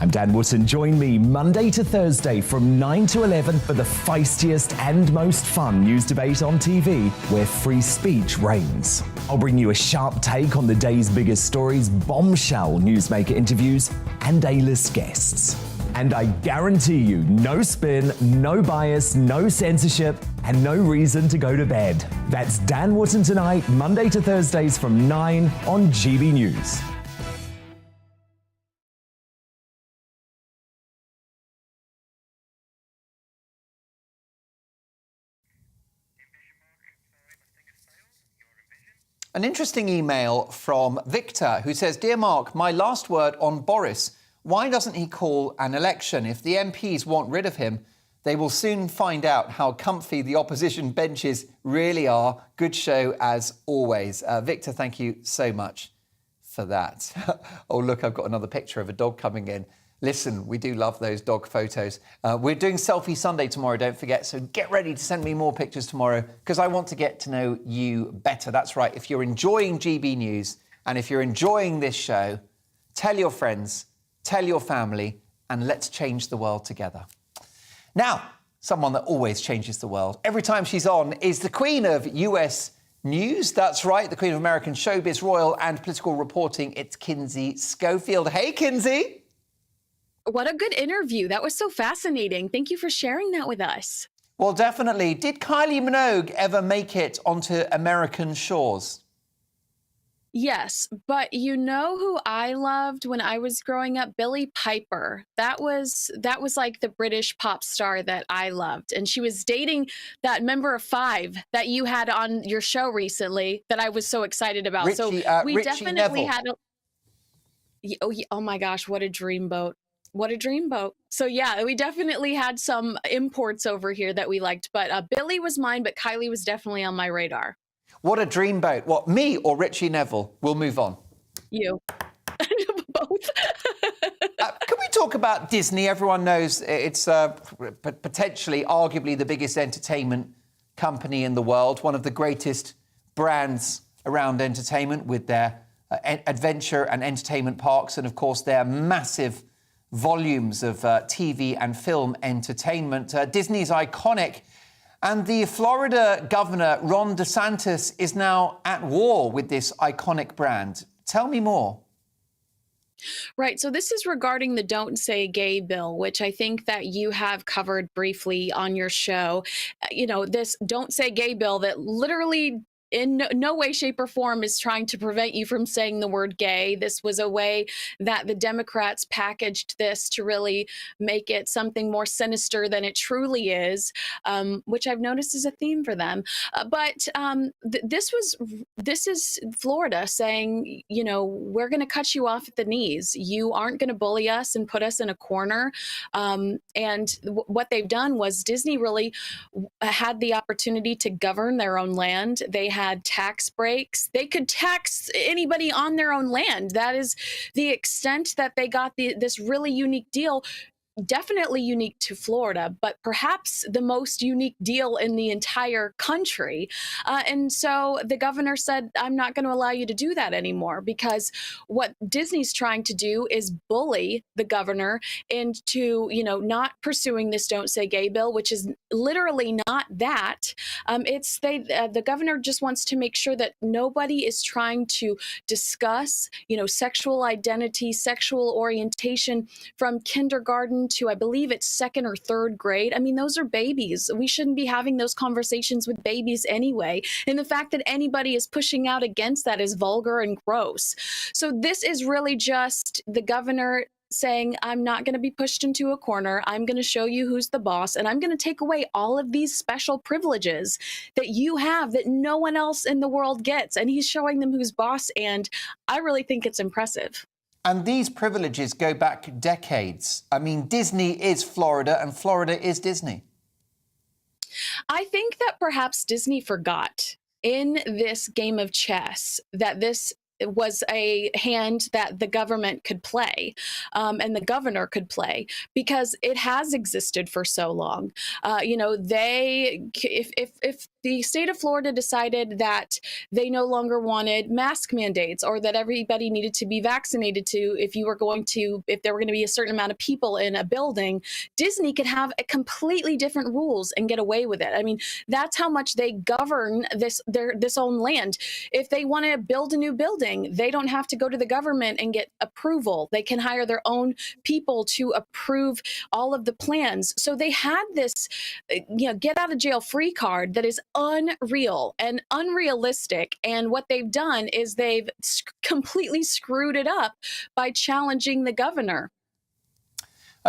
I'm Dan Wootton. Join me Monday to Thursday from 9 to 11 for the feistiest and most fun news debate on TV, where free speech reigns. I'll bring you a sharp take on the day's biggest stories, bombshell newsmaker interviews, and A-list guests. And I guarantee you, no spin, no bias, no censorship, and no reason to go to bed. That's Dan Wootton tonight, Monday to Thursdays from 9 on GB News. An interesting email from Victor, who says, "Dear Mark, my last word on Boris. Why doesn't he call an election? If the MPs want rid of him, they will soon find out how comfy the opposition benches really are. Good show as always." Victor, thank you so much for that. Oh, look, I've got another picture of a dog coming in. Listen, we do love those dog photos. We're doing Selfie Sunday tomorrow, don't forget, so get ready to send me more pictures tomorrow, because I want to get to know you better. That's right, if you're enjoying GB News and if you're enjoying this show, tell your friends, tell your family, and let's change the world together. Now, someone that always changes the world, every time she's on, is the Queen of US News. That's right, the Queen of American Showbiz, Royal and Political Reporting. It's Kinsey Schofield. Hey, Kinsey. What a good interview. That was so fascinating. Thank you for sharing that with us. Well, definitely. Did Kylie Minogue ever make it onto American shores? Yes, but you know who I loved when I was growing up? Billie Piper. That was like the British pop star that I loved. And she was dating that member of Five that you had on your show recently that I was so excited about. Richie, so we Richie definitely Neville. had oh my gosh, what a dreamboat. What a dreamboat. So yeah, we definitely had some imports over here that we liked, but Billie was mine, but Kylie was definitely on my radar. What a dreamboat. What, me or Richie Neville? We'll move on. You. Both. Can we talk about Disney? Everyone knows it's potentially, arguably, the biggest entertainment company in the world, one of the greatest brands around entertainment with their adventure and entertainment parks and, of course, their massive volumes of TV and film entertainment. Disney's iconic, and the Florida governor, Ron DeSantis, is now at war with this iconic brand. Tell me more. Right. So this is regarding the Don't Say Gay bill, which I think that you have covered briefly on your show. You know, this Don't Say Gay bill that literally in no way, shape, or form is trying to prevent you from saying the word gay. This was a way that the Democrats packaged this to really make it something more sinister than it truly is, which I've noticed is a theme for them. This is Florida saying, you know, we're going to cut you off at the knees. You aren't going to bully us and put us in a corner. What they've done was Disney really had the opportunity to govern their own land. They had tax breaks. They could tax anybody on their own land. That is the extent that they got this really unique deal. Definitely unique to Florida, but perhaps the most unique deal in the entire country. And so the governor said, I'm not going to allow you to do that anymore, because what Disney's trying to do is bully the governor into, you know, not pursuing this Don't Say Gay bill, which is literally not that. The governor just wants to make sure that nobody is trying to discuss, you know, sexual identity, sexual orientation from kindergarten to, I believe it's second or third grade. I mean, those are babies. We shouldn't be having those conversations with babies anyway. And the fact that anybody is pushing out against that is vulgar and gross. So this is really just the governor saying, I'm not going to be pushed into a corner. I'm going to show you who's the boss, and I'm going to take away all of these special privileges that you have that no one else in the world gets. And he's showing them who's boss, and I really think it's impressive. And these privileges go back decades. I mean, Disney is Florida and Florida is Disney. I think that perhaps Disney forgot in this game of chess that this was a hand that the government could play and the governor could play, because it has existed for so long. You know, if the state of Florida decided that they no longer wanted mask mandates, or that everybody needed to be vaccinated if there were going to be a certain amount of people in a building, Disney could have a completely different rules and get away with it. I mean, that's how much they govern this own land. If they want to build a new building, they don't have to go to the government and get approval. They can hire their own people to approve all of the plans. So they had this, get out of jail free card that is unreal and unrealistic. And what they've done is they've completely screwed it up by challenging the governor.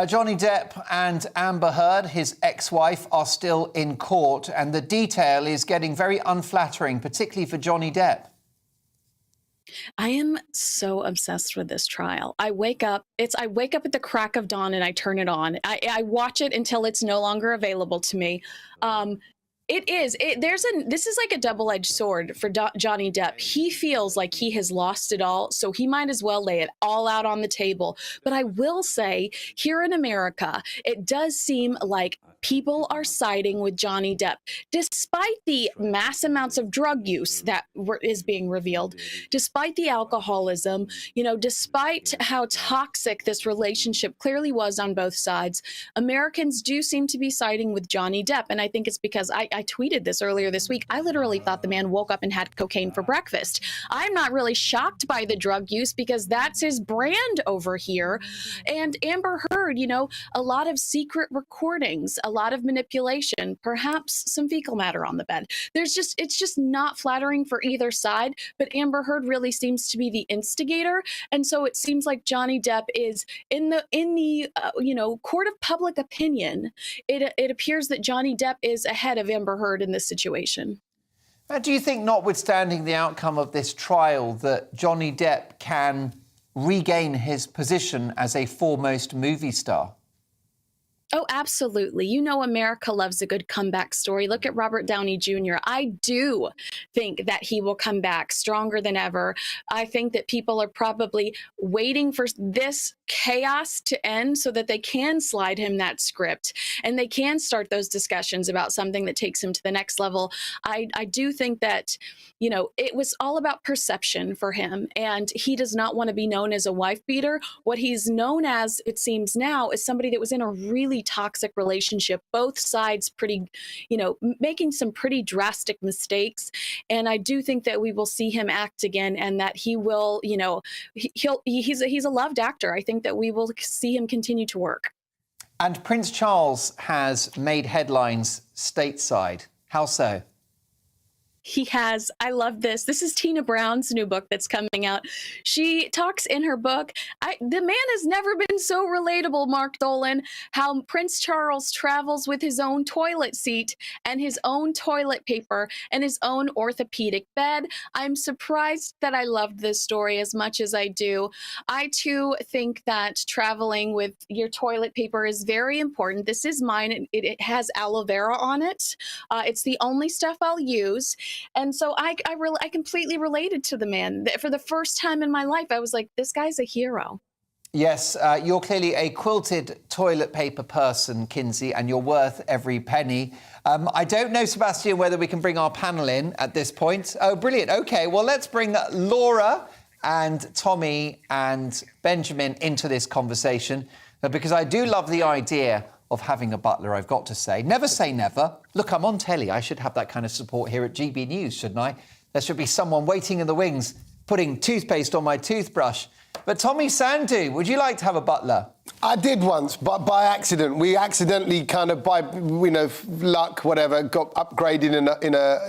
Johnny Depp and Amber Heard, his ex-wife, are still in court, and the detail is getting very unflattering, particularly for Johnny Depp. I am so obsessed with this trial. I wake up at the crack of dawn and I turn it on. I watch it until it's no longer available to me. This is like a double-edged sword for Johnny Depp. He feels like he has lost it all, so he might as well lay it all out on the table. But I will say, here in America, it does seem like people are siding with Johnny Depp, despite the mass amounts of drug use that is being revealed, despite the alcoholism, despite how toxic this relationship clearly was on both sides. Americans do seem to be siding with Johnny Depp, and I think it's because I tweeted this earlier this week. I literally thought the man woke up and had cocaine for breakfast. I'm not really shocked by the drug use because that's his brand over here. And Amber Heard, a lot of secret recordings, a lot of manipulation, perhaps some fecal matter on the bed. It's just not flattering for either side, but Amber Heard really seems to be the instigator. And so it seems like Johnny Depp is in the court of public opinion. It appears that Johnny Depp is ahead of Amber Heard in this situation. Do you think, notwithstanding the outcome of this trial, that Johnny Depp can regain his position as a foremost movie star? Oh, absolutely. You know, America loves a good comeback story. Look at Robert Downey Jr. I do think that he will come back stronger than ever. I think that people are probably waiting for this chaos to end so that they can slide him that script and they can start those discussions about something that takes him to the next level. I do think that, you know, it was all about perception for him, and he does not want to be known as a wife beater. What he's known as, it seems now, is somebody that was in a really toxic relationship, both sides pretty, you know, making some pretty drastic mistakes. And I do think that we will see him act again, and that he will, you know, he's a loved actor. I think that we will see him continue to work. And Prince Charles has made headlines stateside. How so? He has. I love this. This is Tina Brown's new book that's coming out. She talks in her book. The man has never been so relatable, Mark Dolan, how Prince Charles travels with his own toilet seat and his own toilet paper and his own orthopedic bed. I'm surprised that I loved this story as much as I do. I, too, think that traveling with your toilet paper is very important. This is mine. It has aloe vera on it. It's the only stuff I'll use. And so I completely related to the man. For the first time in my life, I was like, this guy's a hero. Yes, you're clearly a quilted toilet paper person, Kinsey, and you're worth every penny. I don't know, Sebastian, whether we can bring our panel in at this point. Oh, brilliant. OK, well, let's bring Laura and Tommy and Benjamin into this conversation, because I do love the idea of having a butler, I've got to say. Never say never. Look, I'm on telly. I should have that kind of support here at GBNews, shouldn't I? There should be someone waiting in the wings, putting toothpaste on my toothbrush. But Tommy Sandu, would you like to have a butler? I did once, but by accident. We accidentally kind of, by, you know, luck, whatever, got upgraded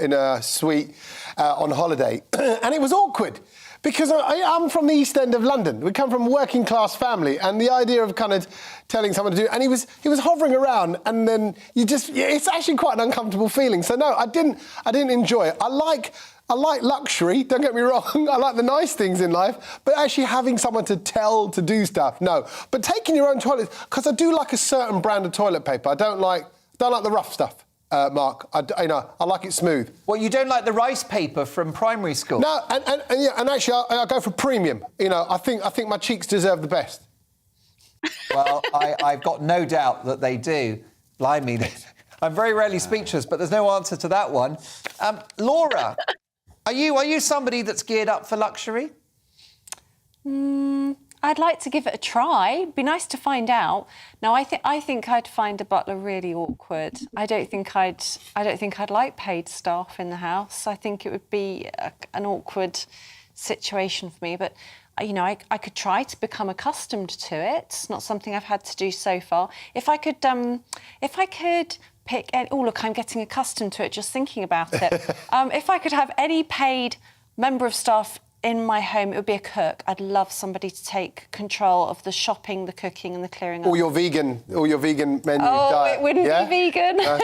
in a suite on holiday. And it was awkward. Because I'm from the East End of London. We come from a working class family, and the idea of kind of telling someone to do it, and he was hovering around, and then it's actually quite an uncomfortable feeling. So no, I didn't enjoy it. I like luxury, don't get me wrong. I like the nice things in life, but actually having someone to tell to do stuff, no. But taking your own toilet, because I do like a certain brand of toilet paper. I don't like the rough stuff. Mark, I like it smooth. Well, you don't like the rice paper from primary school? No, and actually, I go for premium. You know, I think my cheeks deserve the best. Well, I've got no doubt that they do. Blimey, I'm very rarely speechless, but there's no answer to that one. Laura, are you somebody that's geared up for luxury? I'd like to give it a try. Be nice to find out. Now, I think I'd find a butler really awkward. I don't think I'd like paid staff in the house. I think it would be an awkward situation for me. But you know, I could try to become accustomed to it. It's not something I've had to do so far. If I could pick any... Oh, look, I'm getting accustomed to it just thinking about it. If I could have any paid member of staff in my home, it would be a cook. I'd love somebody to take control of the shopping, the cooking and the clearing up. All your vegan menu Oh, diet. it wouldn't yeah? be vegan. No,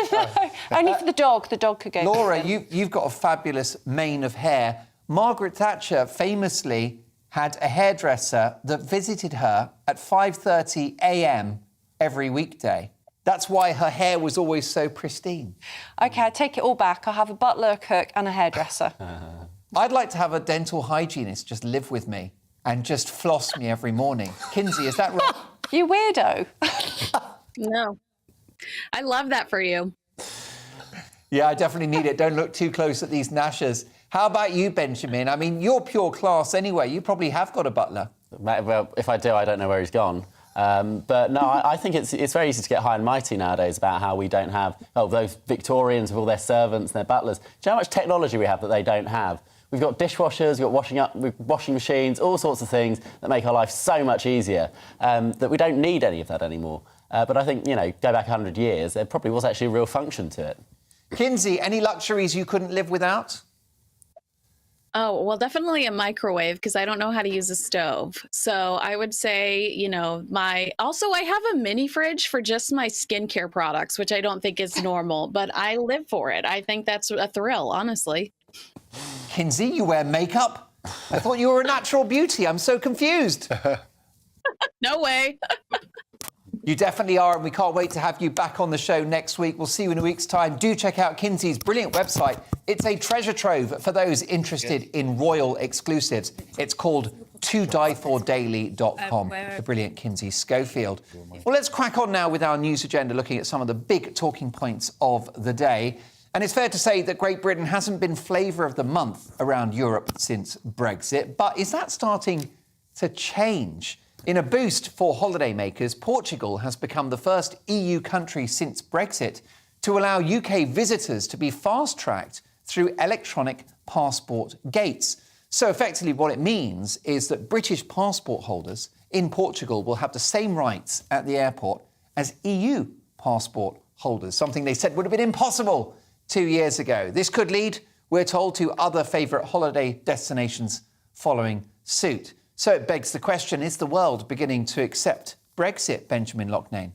only for the dog. The dog could go Laura, vegan. you've got a fabulous mane of hair. Margaret Thatcher famously had a hairdresser that visited her at 5:30 a.m. every weekday. That's why her hair was always so pristine. OK, I take it all back. I'll have a butler, a cook and a hairdresser. I'd like to have a dental hygienist just live with me and just floss me every morning. Kinsey, is that right? You weirdo. No. I love that for you. Yeah, I definitely need it. Don't look too close at these gnashers. How about you, Benjamin? I mean, you're pure class anyway. You probably have got a butler. Well, if I do, I don't know where he's gone. But no, I think it's very easy to get high and mighty nowadays about how we don't have those Victorians with all their servants and their butlers. Do you know how much technology we have that they don't have? We've got dishwashers, we've got washing machines, all sorts of things that make our life so much easier that we don't need any of that anymore. But I think, you know, go back 100 years, there probably was actually a real function to it. Kinsey, any luxuries you couldn't live without? Oh, well, definitely a microwave, because I don't know how to use a stove. So I would say, you know, also I have a mini fridge for just my skincare products, which I don't think is normal, but I live for it. I think that's a thrill, honestly. Kinsey, you wear makeup? I thought you were a natural beauty. I'm so confused. No way. You definitely are, and we can't wait to have you back on the show next week. We'll see you in a week's time. Do check out Kinsey's brilliant website. It's a treasure trove for those interested in royal exclusives. It's called todiefordaily.com. The brilliant Kinsey Schofield. Well, let's crack on now with our news agenda, looking at some of the big talking points of the day. And it's fair to say that Great Britain hasn't been flavour of the month around Europe since Brexit. But is that starting to change? In a boost for holidaymakers, Portugal has become the first EU country since Brexit to allow UK visitors to be fast-tracked through electronic passport gates. So effectively what it means is that British passport holders in Portugal will have the same rights at the airport as EU passport holders, something they said would have been impossible 2 years ago. This could lead, we're told, to other favourite holiday destinations following suit. So it begs the question, is the world beginning to accept Brexit, Benjamin Loughnane?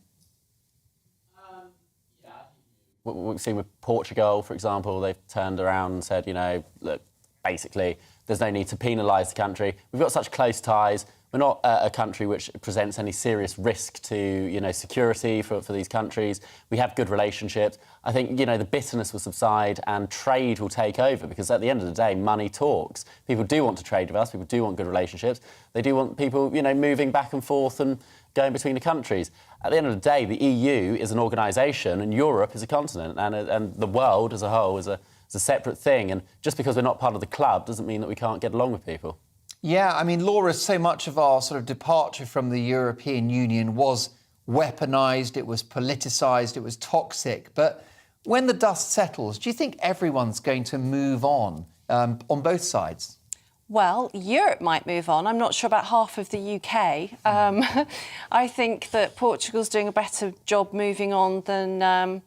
What we've seen with Portugal, for example, they've turned around and said, look, basically, there's no need to penalise the country. We've got such close ties. We're not a country which presents any serious risk to, security for these countries. We have good relationships. I think, the bitterness will subside and trade will take over because at the end of the day, money talks. People do want to trade with us. People do want good relationships. They do want people, moving back and forth and going between the countries. At the end of the day, the EU is an organisation and Europe is a continent and the world as a whole is a separate thing. And just because we're not part of the club doesn't mean that we can't get along with people. Yeah, I mean, Laura, so much of our sort of departure from the European Union was weaponised, it was politicised, it was toxic. But when the dust settles, do you think everyone's going to move on both sides? Well, Europe might move on. I'm not sure about half of the UK. I think that Portugal's doing a better job moving on than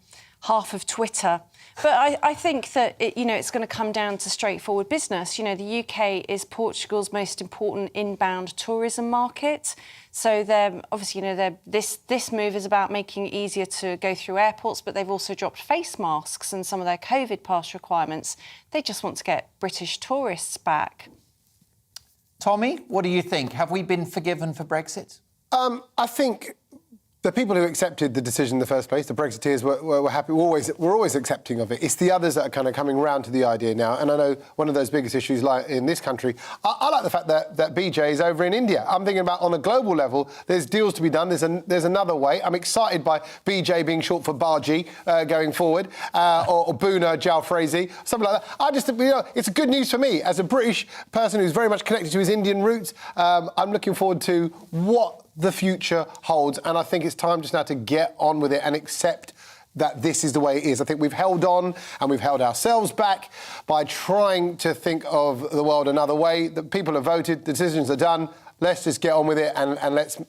half of Twitter. But I think that, it's going to come down to straightforward business. The UK is Portugal's most important inbound tourism market. So they're obviously, this move is about making it easier to go through airports, but they've also dropped face masks and some of their COVID pass requirements. They just want to get British tourists back. Tommy, what do you think? Have we been forgiven for Brexit? I think the people who accepted the decision in the first place, the Brexiteers, were happy. We're always accepting of it. It's the others that are kind of coming round to the idea now. And I know one of those biggest issues, like in this country, I like the fact that BJ is over in India. I'm thinking about on a global level, there's deals to be done. There's another way. I'm excited by BJ being short for Barji going forward, or Boona Jalfrezi, something like that. It's good news for me as a British person who's very much connected to his Indian roots. I'm looking forward to what the future holds, and I think it's time just now to get on with it and accept that this is the way it is. I think we've held on and we've held ourselves back by trying to think of the world another way. The people have voted, the decisions are done. Let's just get on with it and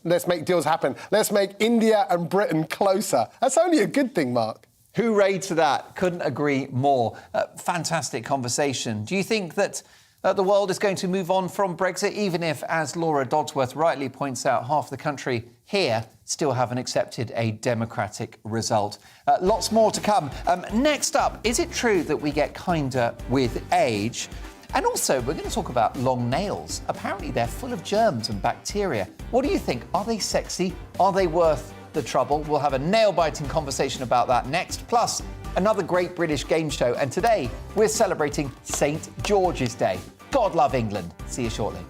let's make deals happen. Let's make India and Britain closer. That's only a good thing, Mark. Hooray to that. Couldn't agree more. Fantastic conversation. Do you think that the world is going to move on from Brexit, even if, as Laura Dodsworth rightly points out, half the country here still haven't accepted a democratic result? Lots more to come. Next up, is it true that we get kinder with age? And also, we're going to talk about long nails. Apparently, they're full of germs and bacteria. What do you think? Are they sexy? Are they worth the trouble? We'll have a nail-biting conversation about that next. Plus, another great British game show. And today, we're celebrating St. George's Day. God love England. See you shortly.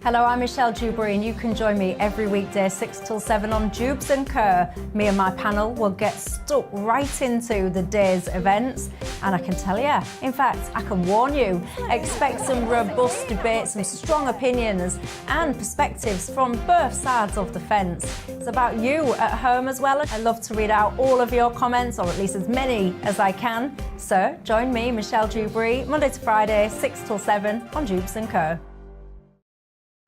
Hello, I'm Michelle Dewberry and you can join me every weekday 6 till 7 on Jubes and Kerr. Me and my panel will get stuck right into the day's events, and I can tell you, in fact, I can warn you, expect some robust debate, some strong opinions and perspectives from both sides of the fence. It's about you at home as well. I love to read out all of your comments, or at least as many as I can. So join me, Michelle Dewberry, Monday to Friday, 6 till 7 on Jubes and Kerr.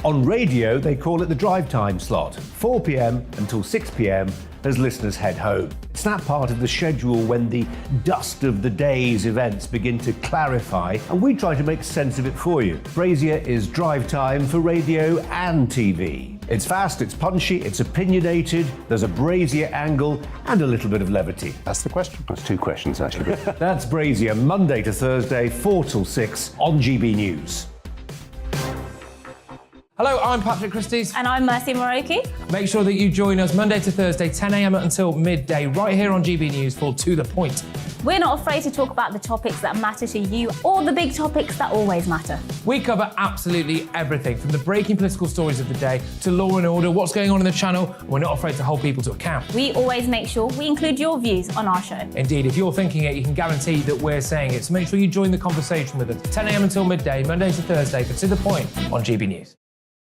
On radio, they call it the drive time slot, 4 p.m. until 6 p.m. as listeners head home. It's that part of the schedule when the dust of the day's events begin to clarify, and we try to make sense of it for you. Brazier is drive time for radio and TV. It's fast, it's punchy, it's opinionated, there's a Brazier angle and a little bit of levity. That's the question. That's two questions, actually. That's Brazier, Monday to Thursday, 4 till 6 on GB News. Hello, I'm Patrick Christie's. And I'm Mercy Moroki. Make sure that you join us Monday to Thursday, 10 a.m. until midday, right here on GB News for To The Point. We're not afraid to talk about the topics that matter to you or the big topics that always matter. We cover absolutely everything, from the breaking political stories of the day to law and order, what's going on in the channel. We're not afraid to hold people to account. We always make sure we include your views on our show. Indeed, if you're thinking it, you can guarantee that we're saying it. So make sure you join the conversation with us, 10 a.m. until midday, Monday to Thursday, for To The Point on GB News.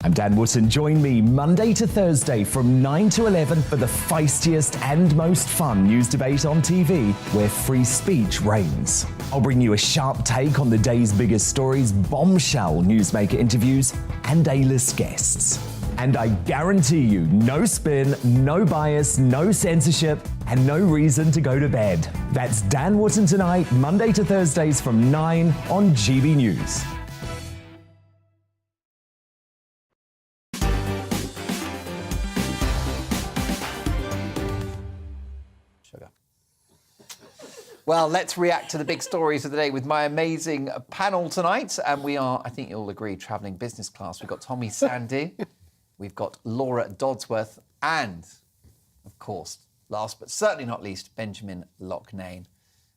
I'm Dan Wootton. Join me Monday to Thursday from 9 to 11 for the feistiest and most fun news debate on TV, where free speech reigns. I'll bring you a sharp take on the day's biggest stories, bombshell newsmaker interviews, and A-list guests. And I guarantee you, no spin, no bias, no censorship, and no reason to go to bed. That's Dan Wootton Tonight, Monday to Thursdays from 9 on GB News. Well, let's react to the big stories of the day with my amazing panel tonight. And we are, I think you'll agree, travelling business class. We've got Tommy Sandy, we've got Laura Dodsworth, and, of course, last but certainly not least, Benjamin Loughnane.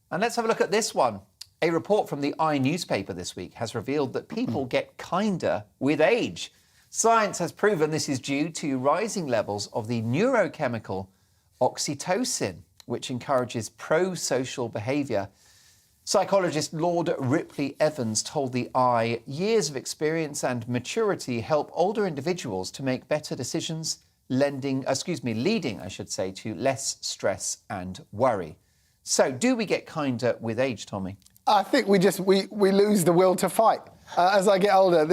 And let's have a look at this one. A report from the newspaper this week has revealed that people get kinder with age. Science has proven this is due to rising levels of the neurochemical oxytocin, which encourages pro-social behaviour. Psychologist Lord Ripley Evans told the Eye, years of experience and maturity help older individuals to make better decisions, leading, to less stress and worry. So, do we get kinder with age, Tommy? I think we lose the will to fight. As I get older,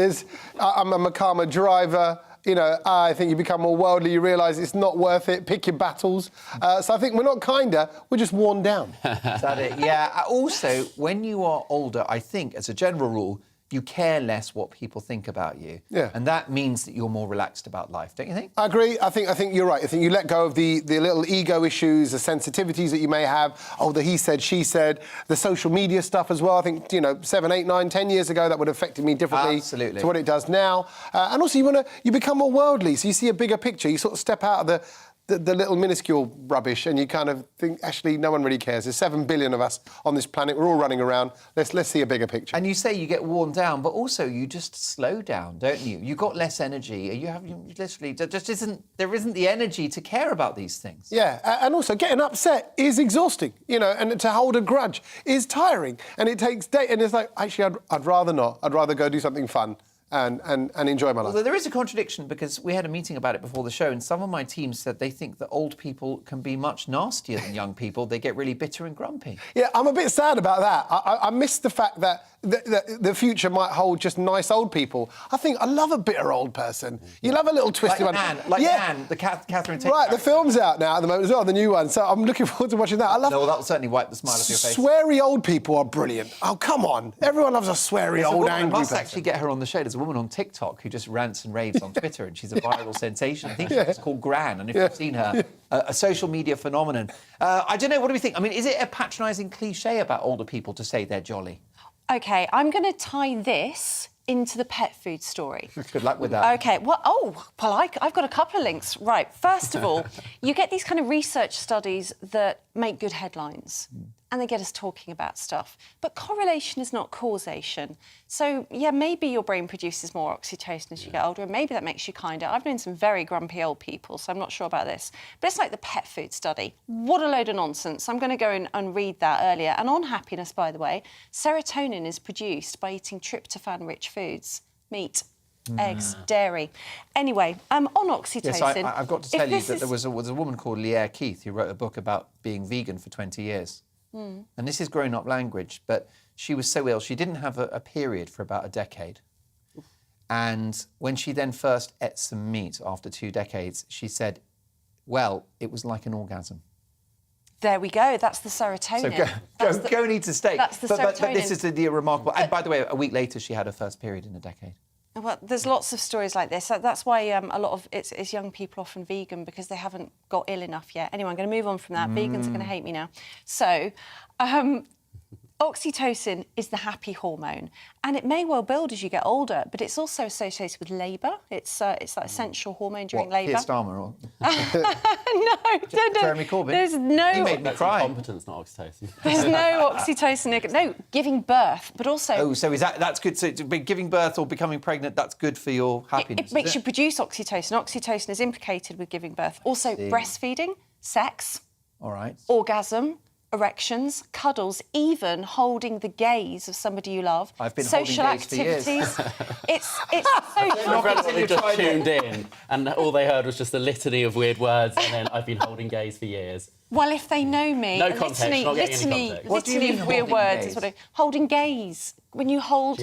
I'm a calmer driver. You know, I think you become more worldly, you realise it's not worth it, pick your battles. So I think we're not kinder, we're just worn down. Is that it? Yeah. Also, when you are older, I think, as a general rule, you care less what people think about you. Yeah. And that means that you're more relaxed about life, don't you think? I agree. I think you're right. I think you let go of the little ego issues, the sensitivities that you may have. Oh, the he said, she said, the social media stuff as well. I think, 7, 8, 9, 10 years ago, that would have affected me differently to what it does now. And also, you become more worldly, so you see a bigger picture. You sort of step out of the little minuscule rubbish, and you kind of think, actually, no one really cares. There's 7 billion of us on this planet. We're all running around. Let's see a bigger picture. And you say you get worn down, but also you just slow down, don't you? You got less energy. There isn't the energy to care about these things. Yeah, and also getting upset is exhausting, and to hold a grudge is tiring, and it takes days. And it's like, actually, I'd rather not. I'd rather go do something fun. And enjoy my life. Although there is a contradiction, because we had a meeting about it before the show, and some of my team said they think that old people can be much nastier than young people. They get really bitter and grumpy. Yeah, I'm a bit sad about that. I miss the fact that the future might hold just nice old people. I love a bitter old person. You love a little twisty one. Anne, the Catherine Tate. Right, the film's out now at the moment as well, the new one. So I'm looking forward to watching that. No, well, that will certainly wipe the smile off your face. Sweary old people are brilliant. Oh, come on. Everyone loves a sweary old angry person. I must actually get her on the show. There's a woman on TikTok who just rants and raves on Twitter, and she's a viral sensation. I think she's called Gran, and if you've seen her, a social media phenomenon. I don't know, what do we think? I mean, is it a patronising cliché about older people to say they're jolly? OK, I'm going to tie this into the pet food story. Good luck with that. OK, I've got a couple of links. Right, first of all, you get these kind of research studies that make good headlines. And they get us talking about stuff. But correlation is not causation. So, yeah, maybe your brain produces more oxytocin as you get older, and maybe that makes you kinder. I've known some very grumpy old people, so I'm not sure about this. But it's like the pet food study. What a load of nonsense. I'm going to go and read that earlier. And on happiness, by the way, serotonin is produced by eating tryptophan-rich foods, meat, eggs, dairy. Anyway, on oxytocin... Yes, I've got to tell you that there was a woman called Leah Keith who wrote a book about being vegan for 20 years. And this is grown-up language, but she was so ill, she didn't have a period for about a decade. And when she then first ate some meat after 2 decades, she said, well, it was like an orgasm. There we go, that's the serotonin. So go and eat a steak. That's the serotonin. But this is the remarkable... And by the way, a week later, she had her first period in a decade. Well, there's lots of stories like this. That's why a lot of it's young people often vegan because they haven't got ill enough yet. Anyway, I'm going to move on from that. Vegans are going to hate me now. So, oxytocin is the happy hormone, and it may well build as you get older, but it's also associated with labour. It's that essential hormone during labour. Keir Starmer or no. Jeremy Corbyn? There's no... He made me cry. Competence, not oxytocin. There's no oxytocin. No, giving birth, but also... Oh, so that's good. So giving birth or becoming pregnant, that's good for your happiness, It makes you produce oxytocin. Oxytocin is implicated with giving birth. Also, breastfeeding, sex, all right, orgasm, erections, cuddles, even holding the gaze of somebody you love. I've been social holding gaze activities. for years. It's so Incredibly just tuned in, and all they heard was just a litany of weird words, and then I've been holding gaze for years. Well, if they know me, No context, not getting any context. What do you mean of weird holding words gaze? is what holding gaze. When you hold,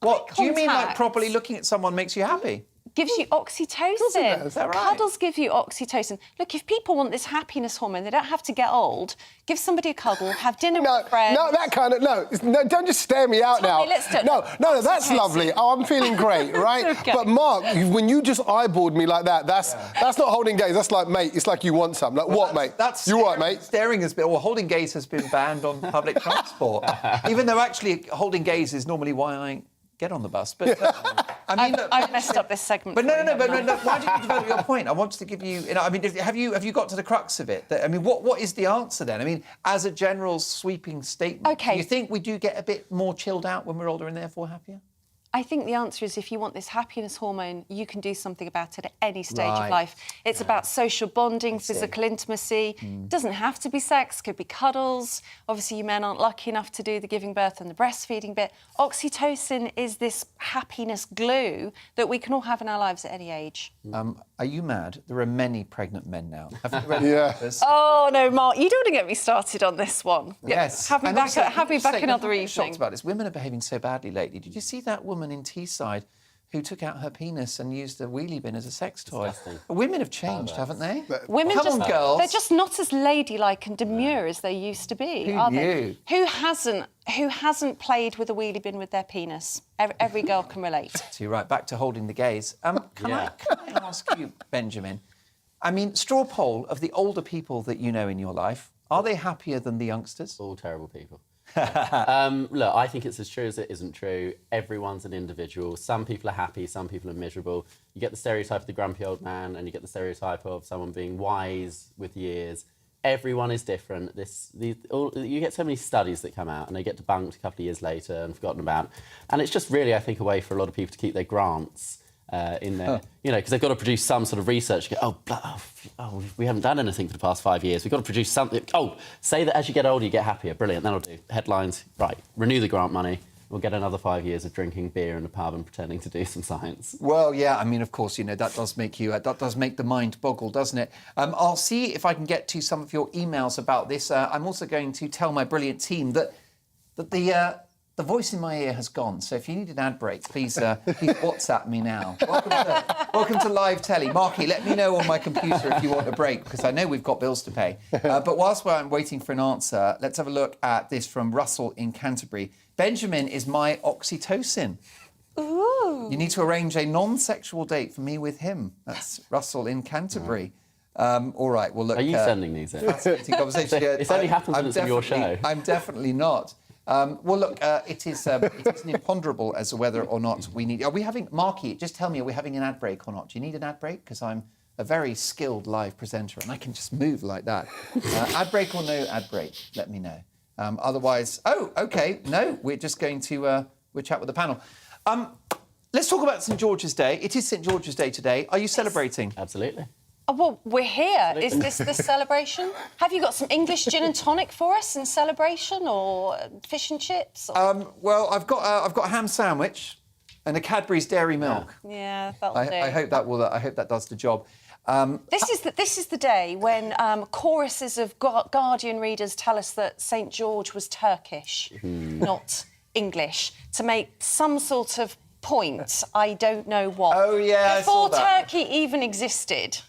What do you mean? Like contact. properly looking at someone makes you happy? Gives you oxytocin. Is that right? Cuddles give you oxytocin. Look, if people want this happiness hormone, they don't have to get old. Give somebody a cuddle, have dinner with friends. No, that kind of no. Don't just stare me out now. Let's do it. No, that's lovely. Oh, I'm feeling great, right? Okay. But Mark, when you just eyeballed me like that, that's not holding gaze. That's like, mate, it's like you want something. Like, what, mate? That's you what, mate? Staring has been, or holding gaze has been banned on public transport. Even though actually holding gaze is normally why I get on the bus. But I mean, I've messed up this segment. But no. Why did you develop your point? I wanted to give you. I mean, have you got to the crux of it? I mean, what is the answer then? I mean, as a general sweeping statement, do you think we do get a bit more chilled out when we're older and therefore happier? I think the answer is if you want this happiness hormone, you can do something about it at any stage Right. of life. It's about social bonding, physical intimacy. It doesn't have to be sex, could be cuddles. Obviously, you men aren't lucky enough to do the giving birth and the breastfeeding bit. Oxytocin is this happiness glue that we can all have in our lives at any age. Are you mad? There are many pregnant men now. Have you read this? Oh, no, Mark, you don't want to get me started on this one. Yes. Have me And back, also, have me back another I'm evening. shocked about this. Women are behaving so badly lately. Did you see that woman in Teesside who took out her penis and used a wheelie bin as a sex toy? Disgusting. Women have changed, haven't they? Women Come on, girls. They're just not as ladylike and demure as they used to be, Who are knew? they? Who hasn't played with a wheelie bin with their penis? Every girl can relate. So you're right, back to holding the gaze. Can I ask you, Benjamin? I mean, straw poll of the older people that you know in your life, are they happier than the youngsters? All terrible people. Look, I think it's as true as it isn't true. Everyone's an individual. Some people are happy, some people are miserable. You get the stereotype of the grumpy old man, and you get the stereotype of someone being wise with years. Everyone is different. You get so many studies that come out, and they get debunked a couple of years later and forgotten about. And it's just really, I think, a way for a lot of people to keep their grants in there, because they've got to produce some sort of research. We haven't done anything for the past 5 years. We've got to produce something. Say that as you get older, you get happier. Brilliant, that'll do. Headlines, right, renew the grant money. We'll get another 5 years of drinking beer in a pub and pretending to do some science. Well, yeah, I mean, of course, that does make that does make the mind boggle, doesn't it? I'll see if I can get to some of your emails about this. I'm also going to tell my brilliant team that the voice in my ear has gone. So if you need an ad break, please WhatsApp me now. Welcome to live telly. Marky, let me know on my computer if you want a break, because I know we've got bills to pay. But whilst I'm waiting for an answer, let's have a look at this from Russell in Canterbury. Benjamin is my oxytocin. Ooh. You need to arrange a non-sexual date for me with him. That's Russell in Canterbury. All right, well, look... Are you sending these in? Fascinating conversation. It's only happens when it's on your show. I'm definitely not. Well, look, it is an imponderable as to whether or not we need... Are we having... Marky, just tell me, are we having an ad break or not? Do you need an ad break? Because I'm a very skilled live presenter and I can just move like that. Ad break or no ad break? Let me know. Otherwise... Oh, OK. No, we're just going to... we'll chat with the panel. Let's talk about St George's Day. It is St George's Day today. Are you celebrating? Absolutely. Oh, well, we're here. Is this the celebration? Have you got some English gin and tonic for us in celebration, or fish and chips? Or... Well, I've got a ham sandwich and a Cadbury's Dairy Milk. Yeah, that'll do. I hope that will. I hope that does the job. This is the day when choruses of Guardian readers tell us that St George was Turkish, not English, to make some sort of point. I don't know what. Oh yeah, before I saw that. Turkey even existed.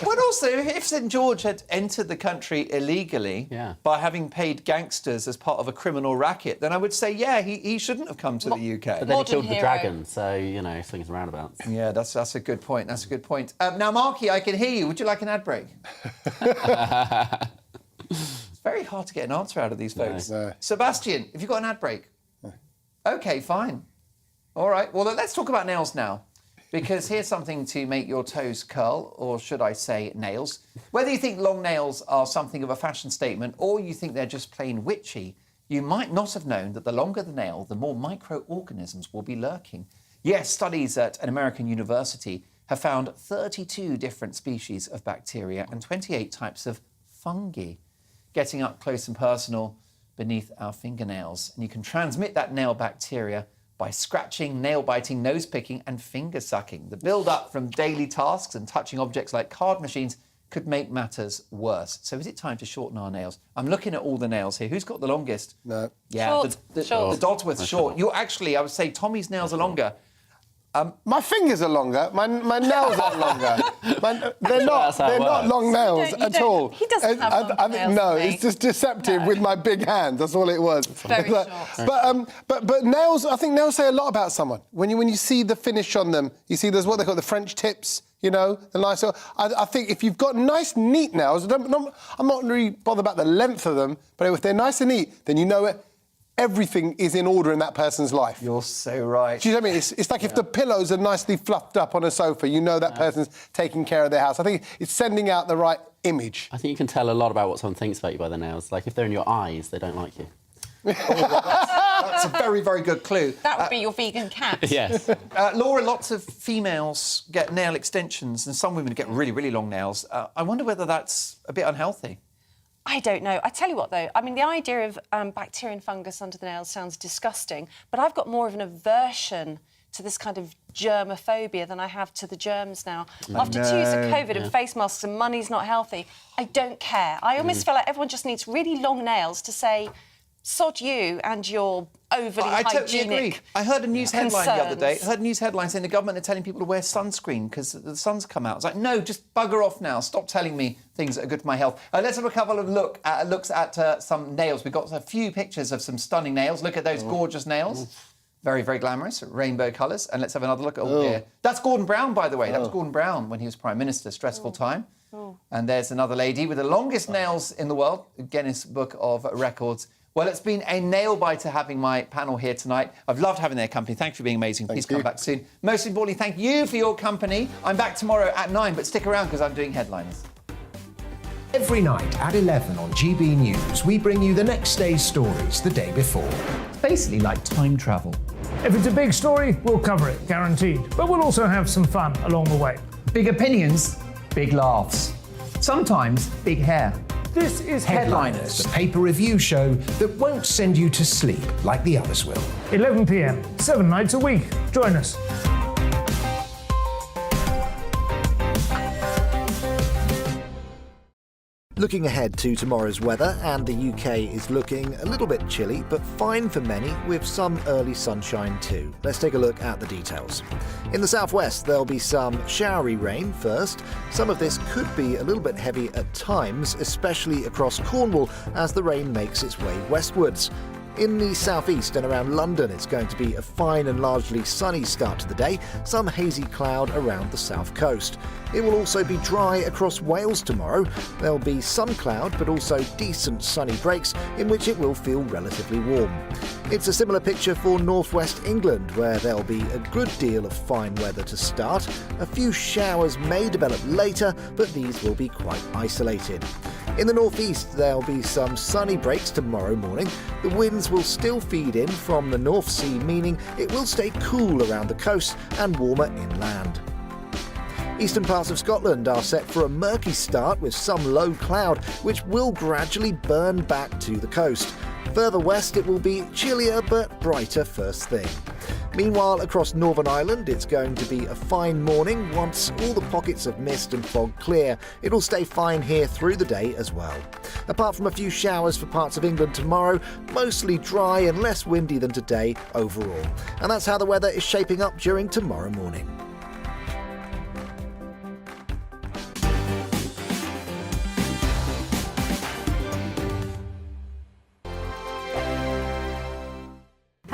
But also, if St George had entered the country illegally by having paid gangsters as part of a criminal racket, then I would say, yeah, he shouldn't have come to the UK. But then he killed the dragon, so, you know, swings and roundabouts. Yeah, that's a good point. That's a good point. Now, Marky, I can hear you. Would you like an ad break? It's very hard to get an answer out of these folks. No. Sebastian, have you got an ad break? No. OK, fine. All right, well, let's talk about nails now. Because here's something to make your toes curl, or should I say nails. Whether you think long nails are something of a fashion statement or you think they're just plain witchy, you might not have known that the longer the nail, the more microorganisms will be lurking. Yes, studies at an American university have found 32 different species of bacteria and 28 types of fungi getting up close and personal beneath our fingernails. And you can transmit that nail bacteria by scratching, nail-biting, nose-picking and finger-sucking. The build-up from daily tasks and touching objects like card machines could make matters worse. So is it time to shorten our nails? I'm looking at all the nails here. Who's got the longest? No. Yeah, short. The Dodsworth's short. You're actually, I would say Tommy's nails are longer. My fingers are longer. My nails are longer. They're not long nails at all. He doesn't have long nails. No, it's just deceptive with my big hands. That's all it was. Very short. But nails, I think nails say a lot about someone. When you see the finish on them, you see there's what they call the French tips. You know, the nice. I think if you've got nice, neat nails, I'm not really bothered about the length of them, but if they're nice and neat, then you know it. Everything is in order in that person's life. You're so right. Do you know what I mean? It's like if the pillows are nicely fluffed up on a sofa, you know that person's taking care of their house. I think it's sending out the right image. I think you can tell a lot about what someone thinks about you by their nails. Like, if they're in your eyes, they don't like you. That's a very, very good clue. That would be your vegan cat. Yes. Laura, lots of females get nail extensions and some women get really, really long nails. I wonder whether that's a bit unhealthy. I don't know. I tell you what, though, I mean, the idea of bacteria and fungus under the nails sounds disgusting, but I've got more of an aversion to this kind of germophobia than I have to the germs now. After 2 years of COVID and face masks and money's not healthy, I don't care. I almost feel like everyone just needs really long nails to say, sod you and your overly hygienic totally agree. I heard a news headline the other day. concerns. I heard a news headline saying the government are telling people to wear sunscreen because the sun's come out. It's like, no, just bugger off now. Stop telling me things that are good for my health. Let's have a couple of looks at some nails. We've got a few pictures of some stunning nails. Look at those gorgeous nails. Very, very glamorous, rainbow colours. And let's have another look at here. That's Gordon Brown, by the way. That was Gordon Brown when he was Prime Minister. Stressful time. And there's another lady with the longest nails in the world, Guinness Book of Records. Well, it's been a nail-biter having my panel here tonight. I've loved having their company. Thank you for being amazing. Please come back soon. Most importantly, thank you for your company. I'm back tomorrow at 9, but stick around because I'm doing headlines. Every night at 11 on GBNews, we bring you the next day's stories the day before. It's basically like time travel. If it's a big story, we'll cover it, guaranteed. But we'll also have some fun along the way. Big opinions, big laughs. Sometimes big hair. This is Headliners, the paper review show that won't send you to sleep like the others will. 11 p.m, 7 nights a week. Join us. Looking ahead to tomorrow's weather, and the UK is looking a little bit chilly, but fine for many, with some early sunshine too. Let's take a look at the details. In the southwest, there'll be some showery rain first. Some of this could be a little bit heavy at times, especially across Cornwall as the rain makes its way westwards. In the southeast and around London, it's going to be a fine and largely sunny start to the day, some hazy cloud around the south coast. It will also be dry across Wales tomorrow. There'll be some cloud, but also decent sunny breaks in which it will feel relatively warm. It's a similar picture for northwest England, where there'll be a good deal of fine weather to start. A few showers may develop later, but these will be quite isolated. In the northeast, there'll be some sunny breaks tomorrow morning. The winds will still feed in from the North Sea, meaning it will stay cool around the coast and warmer inland. Eastern parts of Scotland are set for a murky start with some low cloud, which will gradually burn back to the coast. Further west, it will be chillier but brighter first thing. Meanwhile, across Northern Ireland, it's going to be a fine morning once all the pockets of mist and fog clear. It'll stay fine here through the day as well. Apart from a few showers for parts of England tomorrow, mostly dry and less windy than today overall. And that's how the weather is shaping up during tomorrow morning.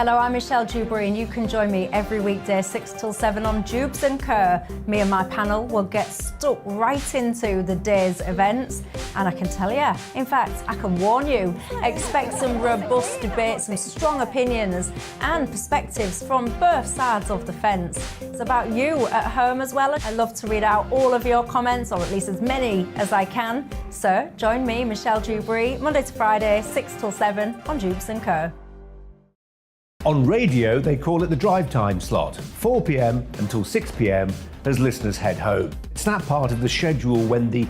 Hello, I'm Michelle Dewberry, and you can join me every weekday 6 till 7 on Jubes and Kerr. Me and my panel will get stuck right into the day's events, and I can tell you, in fact, I can warn you, expect some robust debates, some strong opinions and perspectives from both sides of the fence. It's about you at home as well. I love to read out all of your comments, or at least as many as I can. So join me, Michelle Dewberry, Monday to Friday, 6 till 7 on Jubes and Kerr. On radio, they call it the drive time slot, 4 p.m. until 6 p.m. as listeners head home. It's that part of the schedule when the